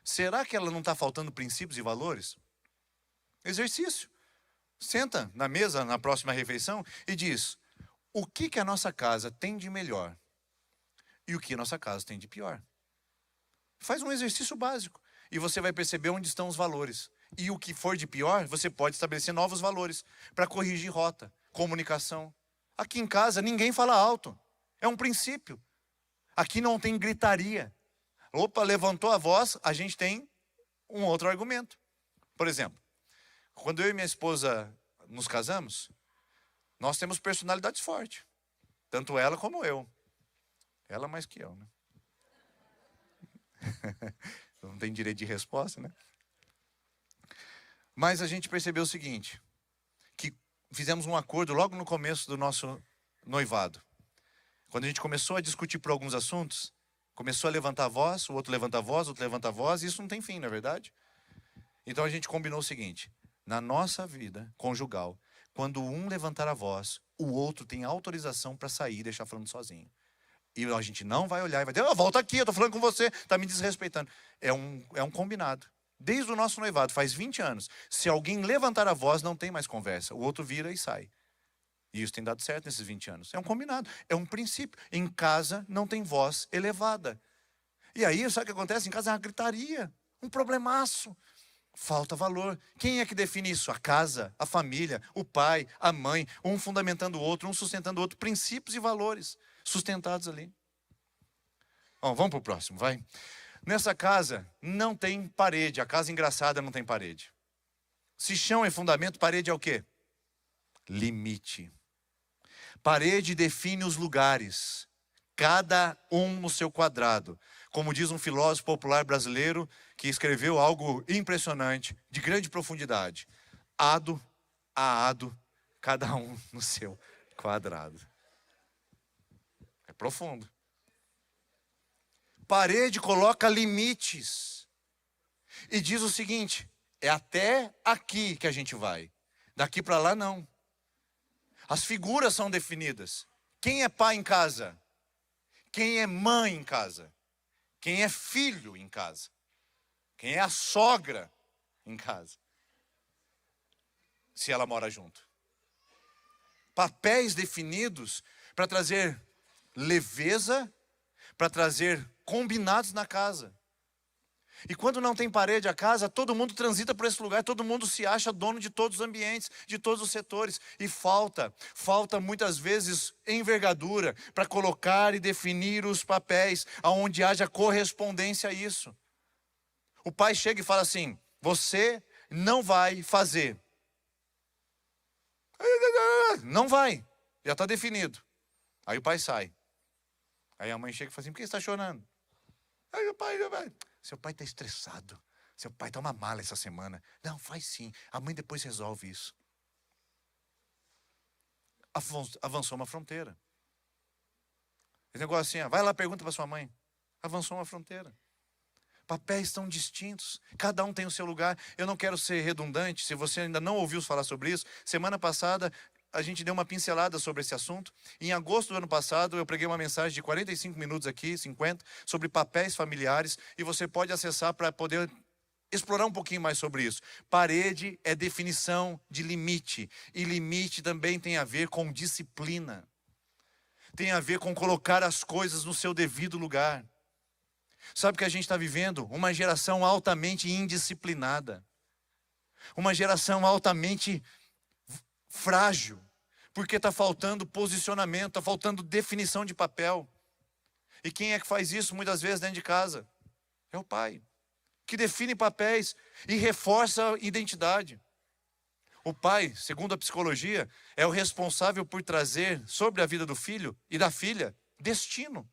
será que ela não está faltando princípios e valores? Exercício. Senta na mesa na próxima refeição e diz: o que a nossa casa tem de melhor? E o que a nossa casa tem de pior? Faz um exercício básico. E você vai perceber onde estão os valores. E o que for de pior, você pode estabelecer novos valores para corrigir rota. Comunicação. Aqui em casa ninguém fala alto. É um princípio. Aqui não tem gritaria. Opa, levantou a voz, a gente tem um outro argumento. Por exemplo, quando eu e minha esposa nos casamos, nós temos personalidades fortes. Tanto ela como eu. Ela mais que eu, né? Não tem direito de resposta, né? Mas a gente percebeu o seguinte: que fizemos um acordo logo no começo do nosso noivado. Quando a gente começou a discutir por alguns assuntos, começou a levantar a voz, o outro levanta a voz, o outro levanta a voz, e isso não tem fim, não é verdade? Então a gente combinou o seguinte: na nossa vida conjugal, quando um levantar a voz, o outro tem autorização para sair e deixar falando sozinho. E a gente não vai olhar e vai dizer: volta aqui, eu estou falando com você, está me desrespeitando. É um combinado. Desde o nosso noivado, faz 20 anos. Se alguém levantar a voz, não tem mais conversa. O outro vira e sai. E isso tem dado certo nesses 20 anos. É um combinado, é um princípio. Em casa não tem voz elevada. E aí, sabe o que acontece? Em casa é uma gritaria, um problemaço. Falta valor. Quem é que define isso? A casa, a família, o pai, a mãe. Um fundamentando o outro, um sustentando o outro. Princípios e valores sustentados ali. Bom, vamos para o próximo, vai. Nessa casa não tem parede. A casa engraçada não tem parede. Se chão é fundamento, parede é o quê? Limite. Parede define os lugares, cada um no seu quadrado. Como diz um filósofo popular brasileiro que escreveu algo impressionante, de grande profundidade: ado a ado, cada um no seu quadrado. É profundo. Parede coloca limites e diz o seguinte: é até aqui que a gente vai, daqui para lá não. As figuras são definidas. Quem é pai em casa? Quem é mãe em casa? Quem é filho em casa? Quem é a sogra em casa? Se ela mora junto. Papéis definidos para trazer leveza, para trazer combinados na casa. E quando não tem parede a casa, todo mundo transita por esse lugar, todo mundo se acha dono de todos os ambientes, de todos os setores. E falta muitas vezes envergadura para colocar e definir os papéis, aonde haja correspondência a isso. O pai chega e fala assim: você não vai fazer. Não vai, já está definido. Aí o pai sai. Aí a mãe chega e fala assim: por que você está chorando? Aí o pai... Seu pai está estressado. Seu pai está uma mala essa semana. Não, faz sim. A mãe depois resolve isso. Avançou uma fronteira. Esse negócio assim, vai lá, pergunta para sua mãe. Avançou uma fronteira. Papéis estão distintos. Cada um tem o seu lugar. Eu não quero ser redundante. Se você ainda não ouviu falar sobre isso, semana passada a gente deu uma pincelada sobre esse assunto. Em agosto do ano passado, eu preguei uma mensagem de 45 minutos aqui, 50, sobre papéis familiares, e você pode acessar para poder explorar um pouquinho mais sobre isso. Parede é definição de limite, e limite também tem a ver com disciplina. Tem a ver com colocar as coisas no seu devido lugar. Sabe que a gente está vivendo uma geração altamente indisciplinada. Uma geração altamente frágil, porque está faltando posicionamento, está faltando definição de papel. E quem é que faz isso muitas vezes dentro de casa? É o pai, que define papéis e reforça a identidade. O pai, segundo a psicologia, é o responsável por trazer sobre a vida do filho e da filha destino.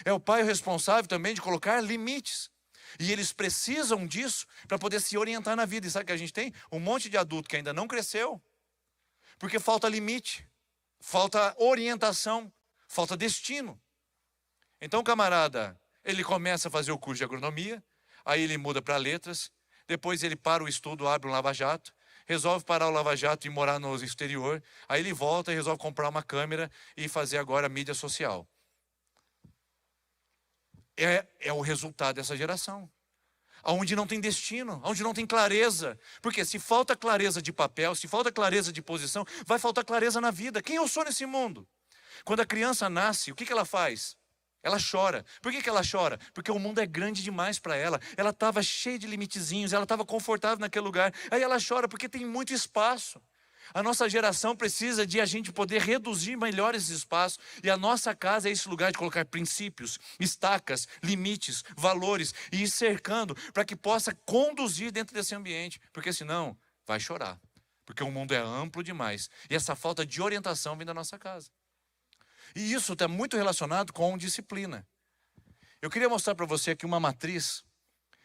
É o pai o responsável também de colocar limites. E eles precisam disso para poder se orientar na vida. E sabe que a gente tem? Um monte de adulto que ainda não cresceu, porque falta limite, falta orientação, falta destino. Então o camarada, ele começa a fazer o curso de agronomia, aí ele muda para letras, depois ele para o estudo, abre um lava-jato, resolve parar o lava-jato e morar no exterior, aí ele volta e resolve comprar uma câmera e fazer agora mídia social. É o resultado dessa geração. Onde não tem destino, onde não tem clareza. Porque se falta clareza de papel, se falta clareza de posição, vai faltar clareza na vida. Quem eu sou nesse mundo? Quando a criança nasce, o que ela faz? Ela chora. Por que ela chora? Porque o mundo é grande demais para ela. Ela estava cheia de limitezinhos, ela estava confortável naquele lugar. Aí ela chora porque tem muito espaço. A nossa geração precisa de a gente poder reduzir melhor esses espaços. E a nossa casa é esse lugar de colocar princípios, estacas, limites, valores e ir cercando para que possa conduzir dentro desse ambiente. Porque senão vai chorar. Porque o mundo é amplo demais. E essa falta de orientação vem da nossa casa. E isso está muito relacionado com disciplina. Eu queria mostrar para você aqui uma matriz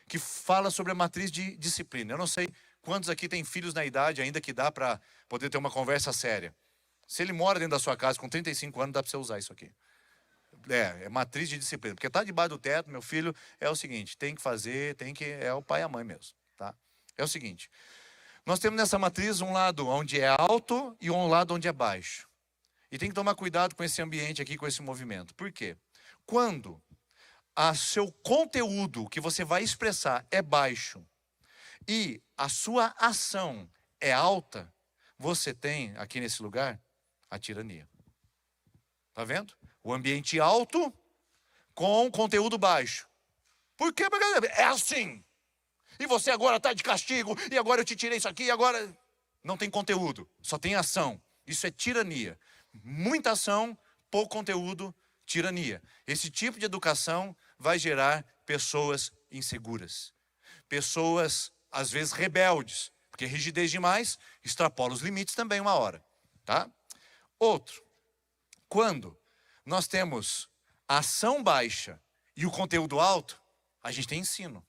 que fala sobre a matriz de disciplina. Eu não sei quantos aqui têm filhos na idade ainda que dá para poder ter uma conversa séria. Se ele mora dentro da sua casa com 35 anos, dá para você usar isso aqui. É matriz de disciplina. Porque tá debaixo do teto, meu filho, é o seguinte, tem que fazer, é o pai e a mãe mesmo, tá? É o seguinte, nós temos nessa matriz um lado onde é alto e um lado onde é baixo. E tem que tomar cuidado com esse ambiente aqui, com esse movimento. Por quê? Quando seu conteúdo que você vai expressar é baixo e a sua ação é alta, você tem aqui nesse lugar a tirania. Tá vendo? O ambiente alto com conteúdo baixo. Por quê? É assim. E você agora está de castigo, e agora eu te tirei isso aqui, e agora... Não tem conteúdo, só tem ação. Isso é tirania. Muita ação, pouco conteúdo, tirania. Esse tipo de educação vai gerar pessoas inseguras. Pessoas, às vezes, rebeldes. Porque rigidez demais extrapola os limites também uma hora. Tá? Outro. Quando nós temos a ação baixa e o conteúdo alto, a gente tem ensino.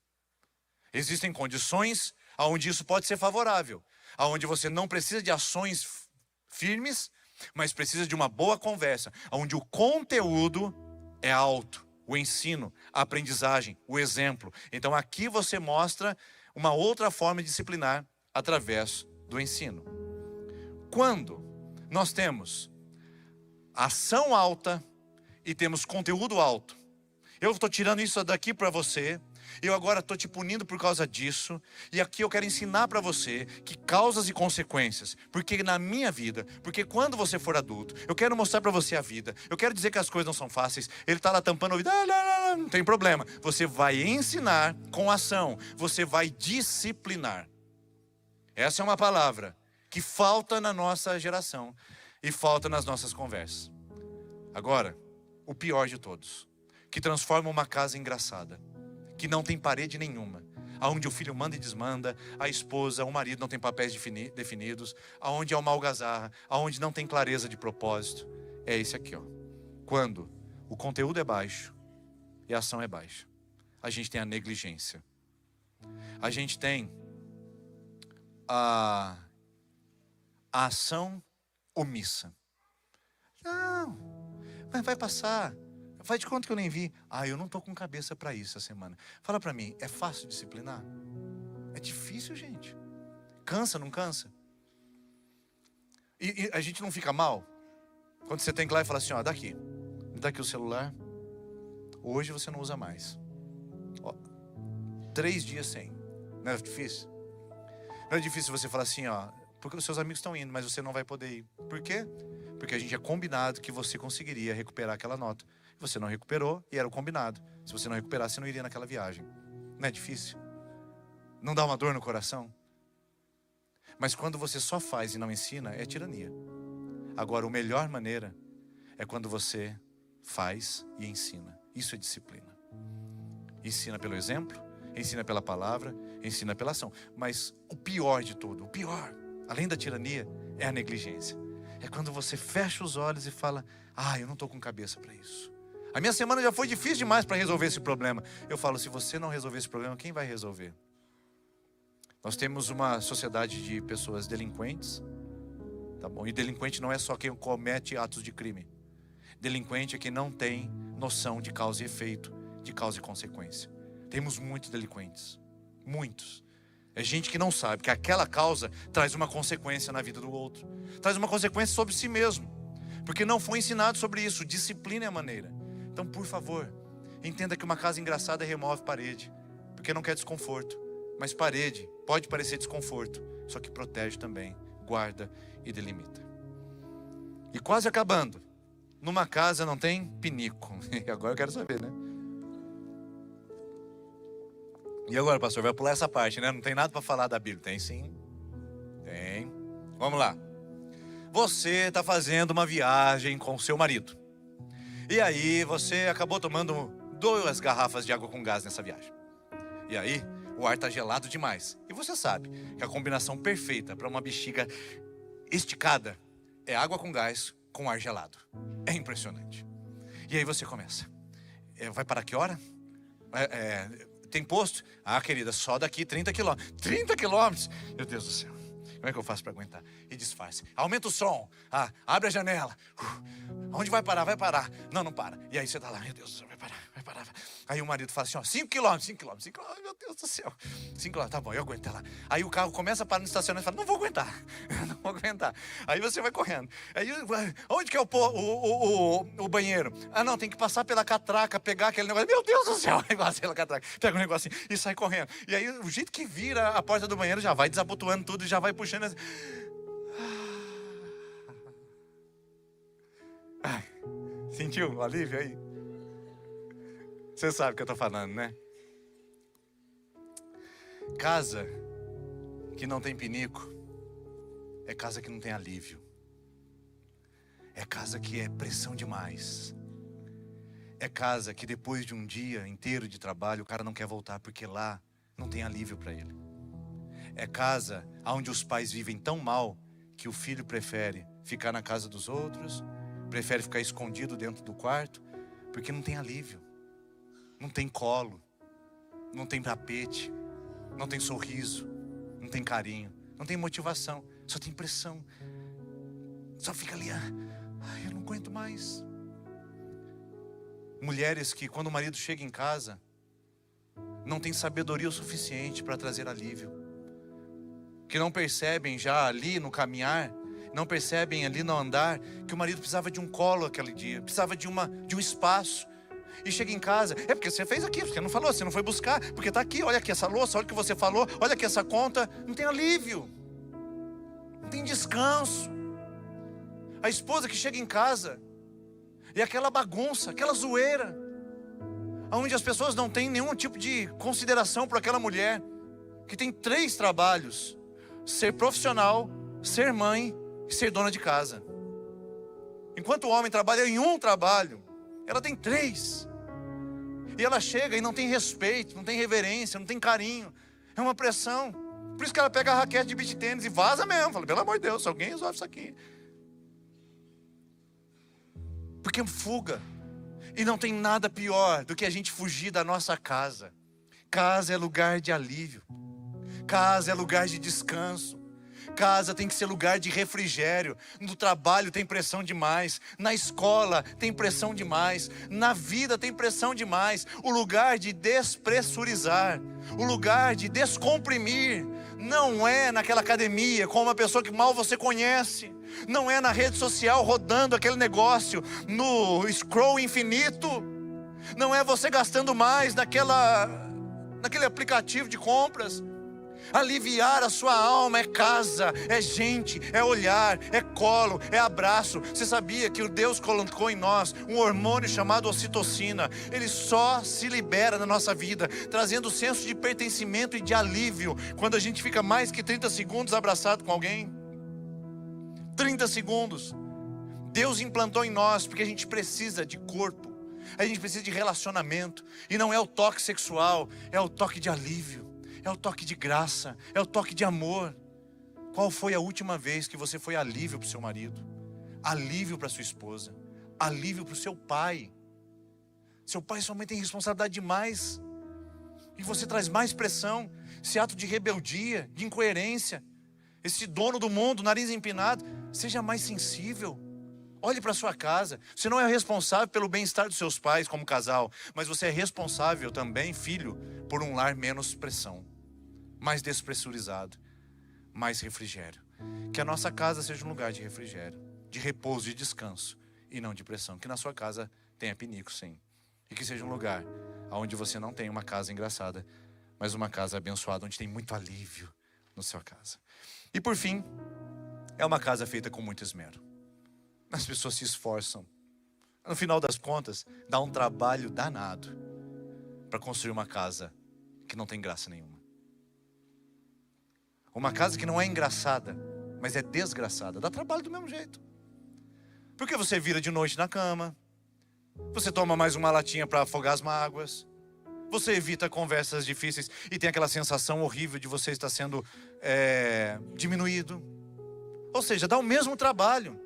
Existem condições onde isso pode ser favorável. Onde você não precisa de ações firmes, mas precisa de uma boa conversa. Onde o conteúdo é alto. O ensino, a aprendizagem, o exemplo. Então aqui você mostra uma outra forma de disciplinar através do ensino. Quando nós temos ação alta e temos conteúdo alto. Eu estou tirando isso daqui para você, Eu agora estou te punindo por causa disso. E aqui eu quero ensinar para você que causas e consequências. Porque na minha vida, porque quando você for adulto, eu quero mostrar para você a vida. Eu quero dizer que as coisas não são fáceis. Ele está lá tampando o ouvido. Não tem problema. Você vai ensinar com ação. Você vai disciplinar. Essa é uma palavra que falta na nossa geração e falta nas nossas conversas. Agora, o pior de todos, que transforma uma casa engraçada, que não tem parede nenhuma, aonde o filho manda e desmanda, a esposa, o marido não tem papéis definidos, aonde há uma algazarra, aonde não tem clareza de propósito, é esse aqui, ó. Quando o conteúdo é baixo e a ação é baixa, a gente tem a negligência, a gente tem a ação omissa. Não, mas vai passar. Faz de conta que eu nem vi. Eu não estou com cabeça para isso essa semana. Fala para mim, é fácil disciplinar? É difícil, gente. Cansa, não cansa? E a gente não fica mal? Quando você tem que ir lá e falar assim, daqui. Me dá aqui o celular. Hoje você não usa mais. 3 dias sem. Não é difícil? Não é difícil você falar assim, porque os seus amigos estão indo, mas você não vai poder ir. Por quê? Porque a gente é combinado que você conseguiria recuperar aquela nota. Você não recuperou e era o combinado. Se você não recuperasse, você não iria naquela viagem. Não é difícil? Não dá uma dor no coração? Mas quando você só faz e não ensina, é tirania. Agora, a melhor maneira é quando você faz e ensina. Isso é disciplina. Ensina pelo exemplo, ensina pela palavra, ensina pela ação. Mas o pior de tudo, o pior, além da tirania, é a negligência. É quando você fecha os olhos e fala, eu não estou com cabeça para isso. A minha semana já foi difícil demais para resolver esse problema. Eu falo, se você não resolver esse problema, quem vai resolver? Nós temos uma sociedade de pessoas delinquentes, tá bom? E delinquente não é só quem comete atos de crime. Delinquente é quem não tem noção de causa e efeito, de causa e consequência. Temos muitos delinquentes, muitos. É gente que não sabe que aquela causa traz uma consequência na vida do outro. Traz uma consequência sobre si mesmo. Porque não foi ensinado sobre isso. Disciplina é a maneira. Então, por favor, entenda que uma casa engraçada remove parede. Porque não quer desconforto. Mas parede pode parecer desconforto. Só que protege também, guarda e delimita. E quase acabando. Numa casa não tem pinico. Agora eu quero saber, né? E agora, pastor, vai pular essa parte, né? Não tem nada para falar da Bíblia. Tem sim. Tem. Vamos lá. Você está fazendo uma viagem com o seu marido. E aí você acabou tomando 2 garrafas de água com gás nessa viagem. E aí o ar está gelado demais. E você sabe que a combinação perfeita para uma bexiga esticada é água com gás com ar gelado. É impressionante. E aí você começa. Vai parar que hora? Tem posto? Querida, só daqui 30 quilômetros. 30 quilômetros? Meu Deus do céu. Como é que eu faço para aguentar? E disfarce. Aumenta o som. Abre a janela. Onde vai parar? Vai parar. Não, não para. E aí você tá lá, meu Deus do céu, vai parar, vai parar. Aí o marido fala assim, 5 quilômetros, 5 quilômetros, 5 quilômetros. Meu Deus do céu. 5 quilômetros, tá bom, eu aguento lá. Aí o carro começa a parar no estacionamento e fala, não vou aguentar. Não vou aguentar. Aí você vai correndo. Aí, onde que é o banheiro? Não, tem que passar pela catraca, pegar aquele negócio. Meu Deus do céu. Aí passa pela catraca, pega um negocinho e sai correndo. E aí o jeito que vira a porta do banheiro já vai desabotoando tudo e já vai puxando assim. Sentiu o alívio aí? Você sabe o que eu estou falando, né? Casa que não tem pinico é casa que não tem alívio. É casa que é pressão demais. É casa que depois de um dia inteiro de trabalho o cara não quer voltar porque lá não tem alívio para ele. É casa onde os pais vivem tão mal que o filho prefere ficar na casa dos outros, prefere ficar escondido dentro do quarto, porque não tem alívio, não tem colo, não tem tapete, não tem sorriso, não tem carinho, não tem motivação, só tem pressão. Só fica ali, eu não aguento mais. Mulheres que quando o marido chega em casa, não tem sabedoria o suficiente para trazer alívio. Que não percebem já ali no caminhar, não percebem ali no andar, que o marido precisava de um colo aquele dia, precisava de um espaço. e chega em casa, é porque você fez aqui, você não falou, você não foi buscar, porque está aqui, olha aqui essa louça, olha o que você falou, olha aqui essa conta. Não tem alívio, não tem descanso. A esposa que chega em casa e aquela bagunça, aquela zoeira, onde as pessoas não têm nenhum tipo de consideração por aquela mulher que tem 3 trabalhos: ser profissional, ser mãe e ser dona de casa. Enquanto o homem trabalha em um trabalho, ela tem 3. E ela chega e não tem respeito, não tem reverência, não tem carinho. É uma pressão. Por isso que ela pega a raquete de beach tênis e vaza mesmo. Fala, pelo amor de Deus, alguém resolve isso aqui. Porque fuga. E não tem nada pior do que a gente fugir da nossa casa. Casa é lugar de alívio. Casa é lugar de descanso. Casa tem que ser lugar de refrigério. No trabalho tem pressão demais. Na escola tem pressão demais. Na vida tem pressão demais. O lugar de despressurizar, o lugar de descomprimir, não é naquela academia com uma pessoa que mal você conhece. Não é na rede social rodando aquele negócio no scroll infinito. Não é você gastando mais naquele aplicativo de compras. Aliviar a sua alma é casa, é gente, é olhar, é colo, é abraço. Você sabia que o Deus colocou em nós um hormônio chamado ocitocina? Ele só se libera na nossa vida, trazendo senso de pertencimento e de alívio quando a gente fica mais que 30 segundos abraçado com alguém. 30 segundos. Deus implantou em nós porque a gente precisa de corpo, a gente precisa de relacionamento. E não é o toque sexual, é o toque de alívio, é o toque de graça, é o toque de amor. Qual foi a última vez que você foi alívio para o seu marido? Alívio para sua esposa? Alívio para o seu pai? Seu pai e sua mãe têm responsabilidade demais, e você traz mais pressão. Esse ato de rebeldia, de incoerência, esse dono do mundo, nariz empinado. Seja mais sensível. Olhe para sua casa. Você não é responsável pelo bem-estar dos seus pais como casal, mas você é responsável também, filho, por um lar menos pressão, mais despressurizado, mais refrigério. Que a nossa casa seja um lugar de refrigério, de repouso e descanso, e não de pressão. Que na sua casa tenha pinico, sim. E que seja um lugar onde você não tenha uma casa engraçada, mas uma casa abençoada, onde tem muito alívio na sua casa. E por fim, é uma casa feita com muito esmero. As pessoas se esforçam. No final das contas, dá um trabalho danado para construir uma casa que não tem graça nenhuma. Uma casa que não é engraçada, mas é desgraçada, dá trabalho do mesmo jeito. Porque você vira de noite na cama, você toma mais uma latinha para afogar as mágoas, você evita conversas difíceis e tem aquela sensação horrível de você estar sendo diminuído. Ou seja, dá o mesmo trabalho,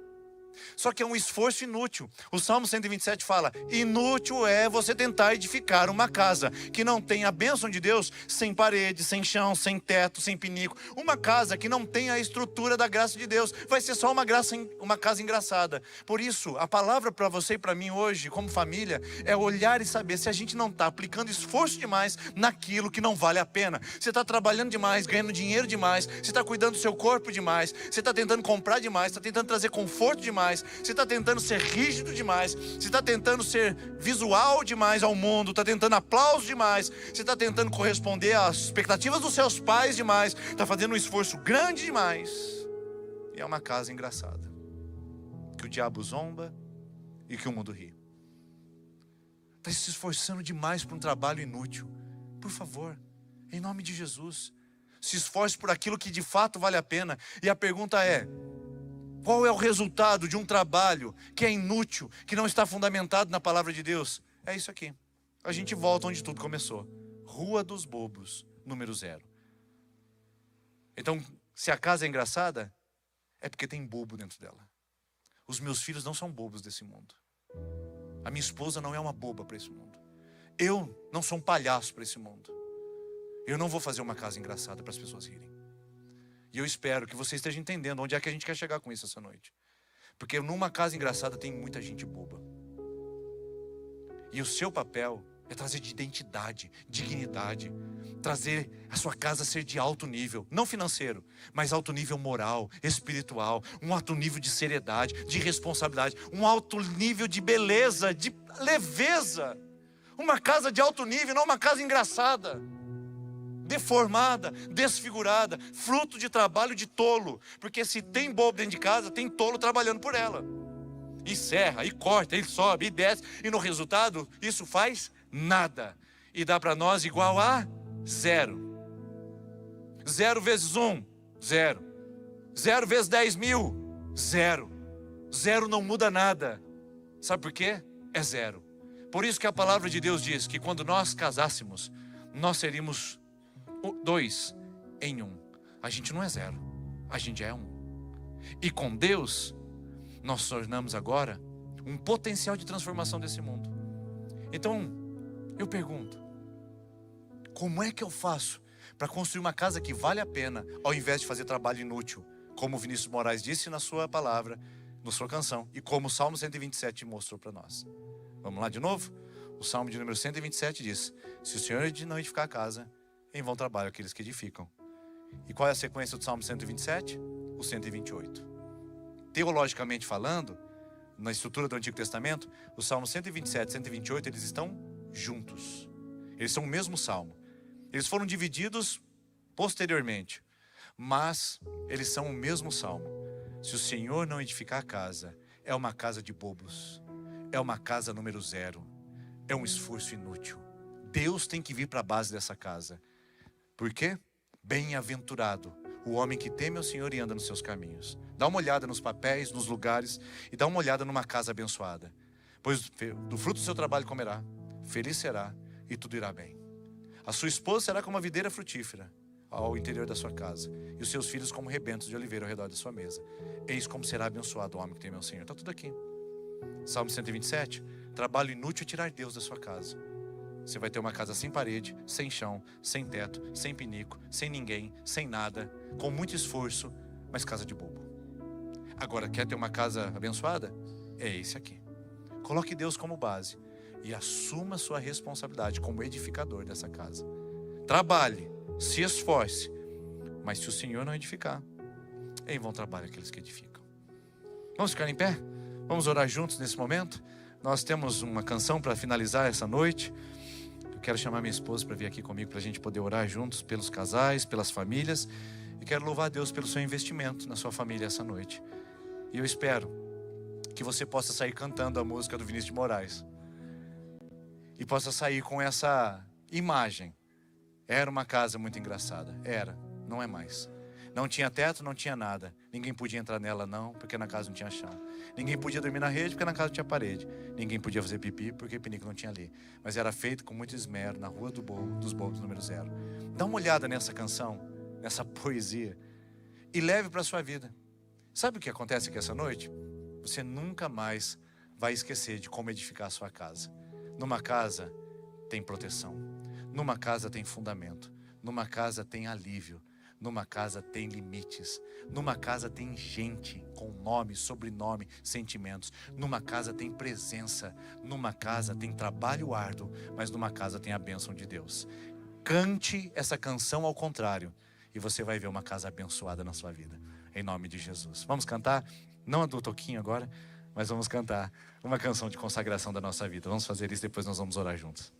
só que é um esforço inútil. O Salmo 127 fala: inútil é você tentar edificar uma casa que não tem a bênção de Deus, sem parede, sem chão, sem teto, sem pinico. Uma casa que não tem a estrutura da graça de Deus vai ser só uma casa engraçada. Por isso, a palavra para você e para mim hoje, como família, é olhar e saber se a gente não está aplicando esforço demais naquilo que não vale a pena. Você está trabalhando demais, ganhando dinheiro demais, você está cuidando do seu corpo demais, você está tentando comprar demais, está tentando trazer conforto demais, você está tentando ser rígido demais, você está tentando ser visual demais ao mundo, está tentando aplauso demais, você está tentando corresponder às expectativas dos seus pais demais, está fazendo um esforço grande demais, e é uma casa engraçada, que o diabo zomba e que o mundo ri. Está se esforçando demais por um trabalho inútil. Por favor, em nome de Jesus, se esforce por aquilo que de fato vale a pena. E a pergunta é: qual é o resultado de um trabalho que é inútil, que não está fundamentado na palavra de Deus? É isso aqui. A gente volta onde tudo começou. Rua dos Bobos, número 0. Então, se a casa é engraçada, é porque tem bobo dentro dela. Os meus filhos não são bobos desse mundo. A minha esposa não é uma boba para esse mundo. Eu não sou um palhaço para esse mundo. Eu não vou fazer uma casa engraçada para as pessoas rirem. E eu espero que você esteja entendendo onde é que a gente quer chegar com isso essa noite. Porque numa casa engraçada tem muita gente boba. E o seu papel é trazer de identidade, dignidade. Trazer a sua casa a ser de alto nível. Não financeiro, mas alto nível moral, espiritual. Um alto nível de seriedade, de responsabilidade. Um alto nível de beleza, de leveza. Uma casa de alto nível, não uma casa engraçada, deformada, desfigurada, fruto de trabalho de tolo. Porque se tem bobo dentro de casa, tem tolo trabalhando por ela. E serra, e corta, e sobe, e desce. E no resultado, isso faz nada. E dá para nós igual a zero. 0 vezes 1, 0. 0 vezes 10 mil, 0. 0 não muda nada. Sabe por quê? É 0. Por isso que a palavra de Deus diz que quando nós casássemos, nós seríamos 2 em 1. A gente não é 0, a gente é 1. E com Deus, nós tornamos agora um potencial de transformação desse mundo. Então, eu pergunto, como é que eu faço para construir uma casa que vale a pena, ao invés de fazer trabalho inútil? Como o Vinícius Moraes disse na sua palavra, na sua canção, e como o Salmo 127 mostrou para nós. Vamos lá de novo? O Salmo de número 127 diz: se o Senhor não edificar a casa, em vão trabalham aqueles que edificam. E qual é a sequência do Salmo 127? O 128. Teologicamente falando, na estrutura do Antigo Testamento, o Salmo 127 e 128, eles estão juntos. Eles são o mesmo Salmo. Eles foram divididos posteriormente, mas eles são o mesmo Salmo. Se o Senhor não edificar a casa, é uma casa de bobos, é uma casa número 0, é um esforço inútil. Deus tem que vir para a base dessa casa. Por quê? Bem-aventurado o homem que teme ao Senhor e anda nos seus caminhos. Dá uma olhada nos papéis, nos lugares, e dá uma olhada numa casa abençoada. Pois do fruto do seu trabalho comerá, feliz será, e tudo irá bem. A sua esposa será como uma videira frutífera ao interior da sua casa, e os seus filhos como rebentos de oliveira ao redor da sua mesa. Eis como será abençoado o homem que teme ao Senhor. Está tudo aqui. Salmo 127, trabalho inútil é tirar Deus da sua casa. Você vai ter uma casa sem parede, sem chão, sem teto, sem pinico, sem ninguém, sem nada, com muito esforço, mas casa de bobo. Agora, quer ter uma casa abençoada? É esse aqui. Coloque Deus como base e assuma sua responsabilidade como edificador dessa casa. Trabalhe, se esforce, mas se o Senhor não edificar, em vão trabalhar aqueles que edificam. Vamos ficar em pé? Vamos orar juntos nesse momento? Nós temos uma canção para finalizar essa noite. Eu quero chamar minha esposa para vir aqui comigo, para a gente poder orar juntos pelos casais, pelas famílias. E quero louvar a Deus pelo seu investimento na sua família essa noite. E eu espero que você possa sair cantando a música do Vinícius de Moraes. E possa sair com essa imagem. Era uma casa muito engraçada. Era, não é mais. Não tinha teto, não tinha nada. Ninguém podia entrar nela não, porque na casa não tinha chão. Ninguém podia dormir na rede, porque na casa não tinha parede. Ninguém podia fazer pipi, porque pinico não tinha ali. Mas era feito com muito esmero, na rua dos Bobos, número 0. Dá uma olhada nessa canção, nessa poesia, e leve para a sua vida. Sabe o que acontece aqui essa noite? Você nunca mais vai esquecer de como edificar a sua casa. Numa casa tem proteção. Numa casa tem fundamento. Numa casa tem alívio. Numa casa tem limites. Numa casa tem gente com nome, sobrenome, sentimentos. Numa casa tem presença. Numa casa tem trabalho árduo, mas numa casa tem a bênção de Deus. Cante essa canção ao contrário e você vai ver uma casa abençoada na sua vida. Em nome de Jesus. Vamos cantar? Não a do Toquinho agora, mas vamos cantar uma canção de consagração da nossa vida. Vamos fazer isso, depois nós vamos orar juntos.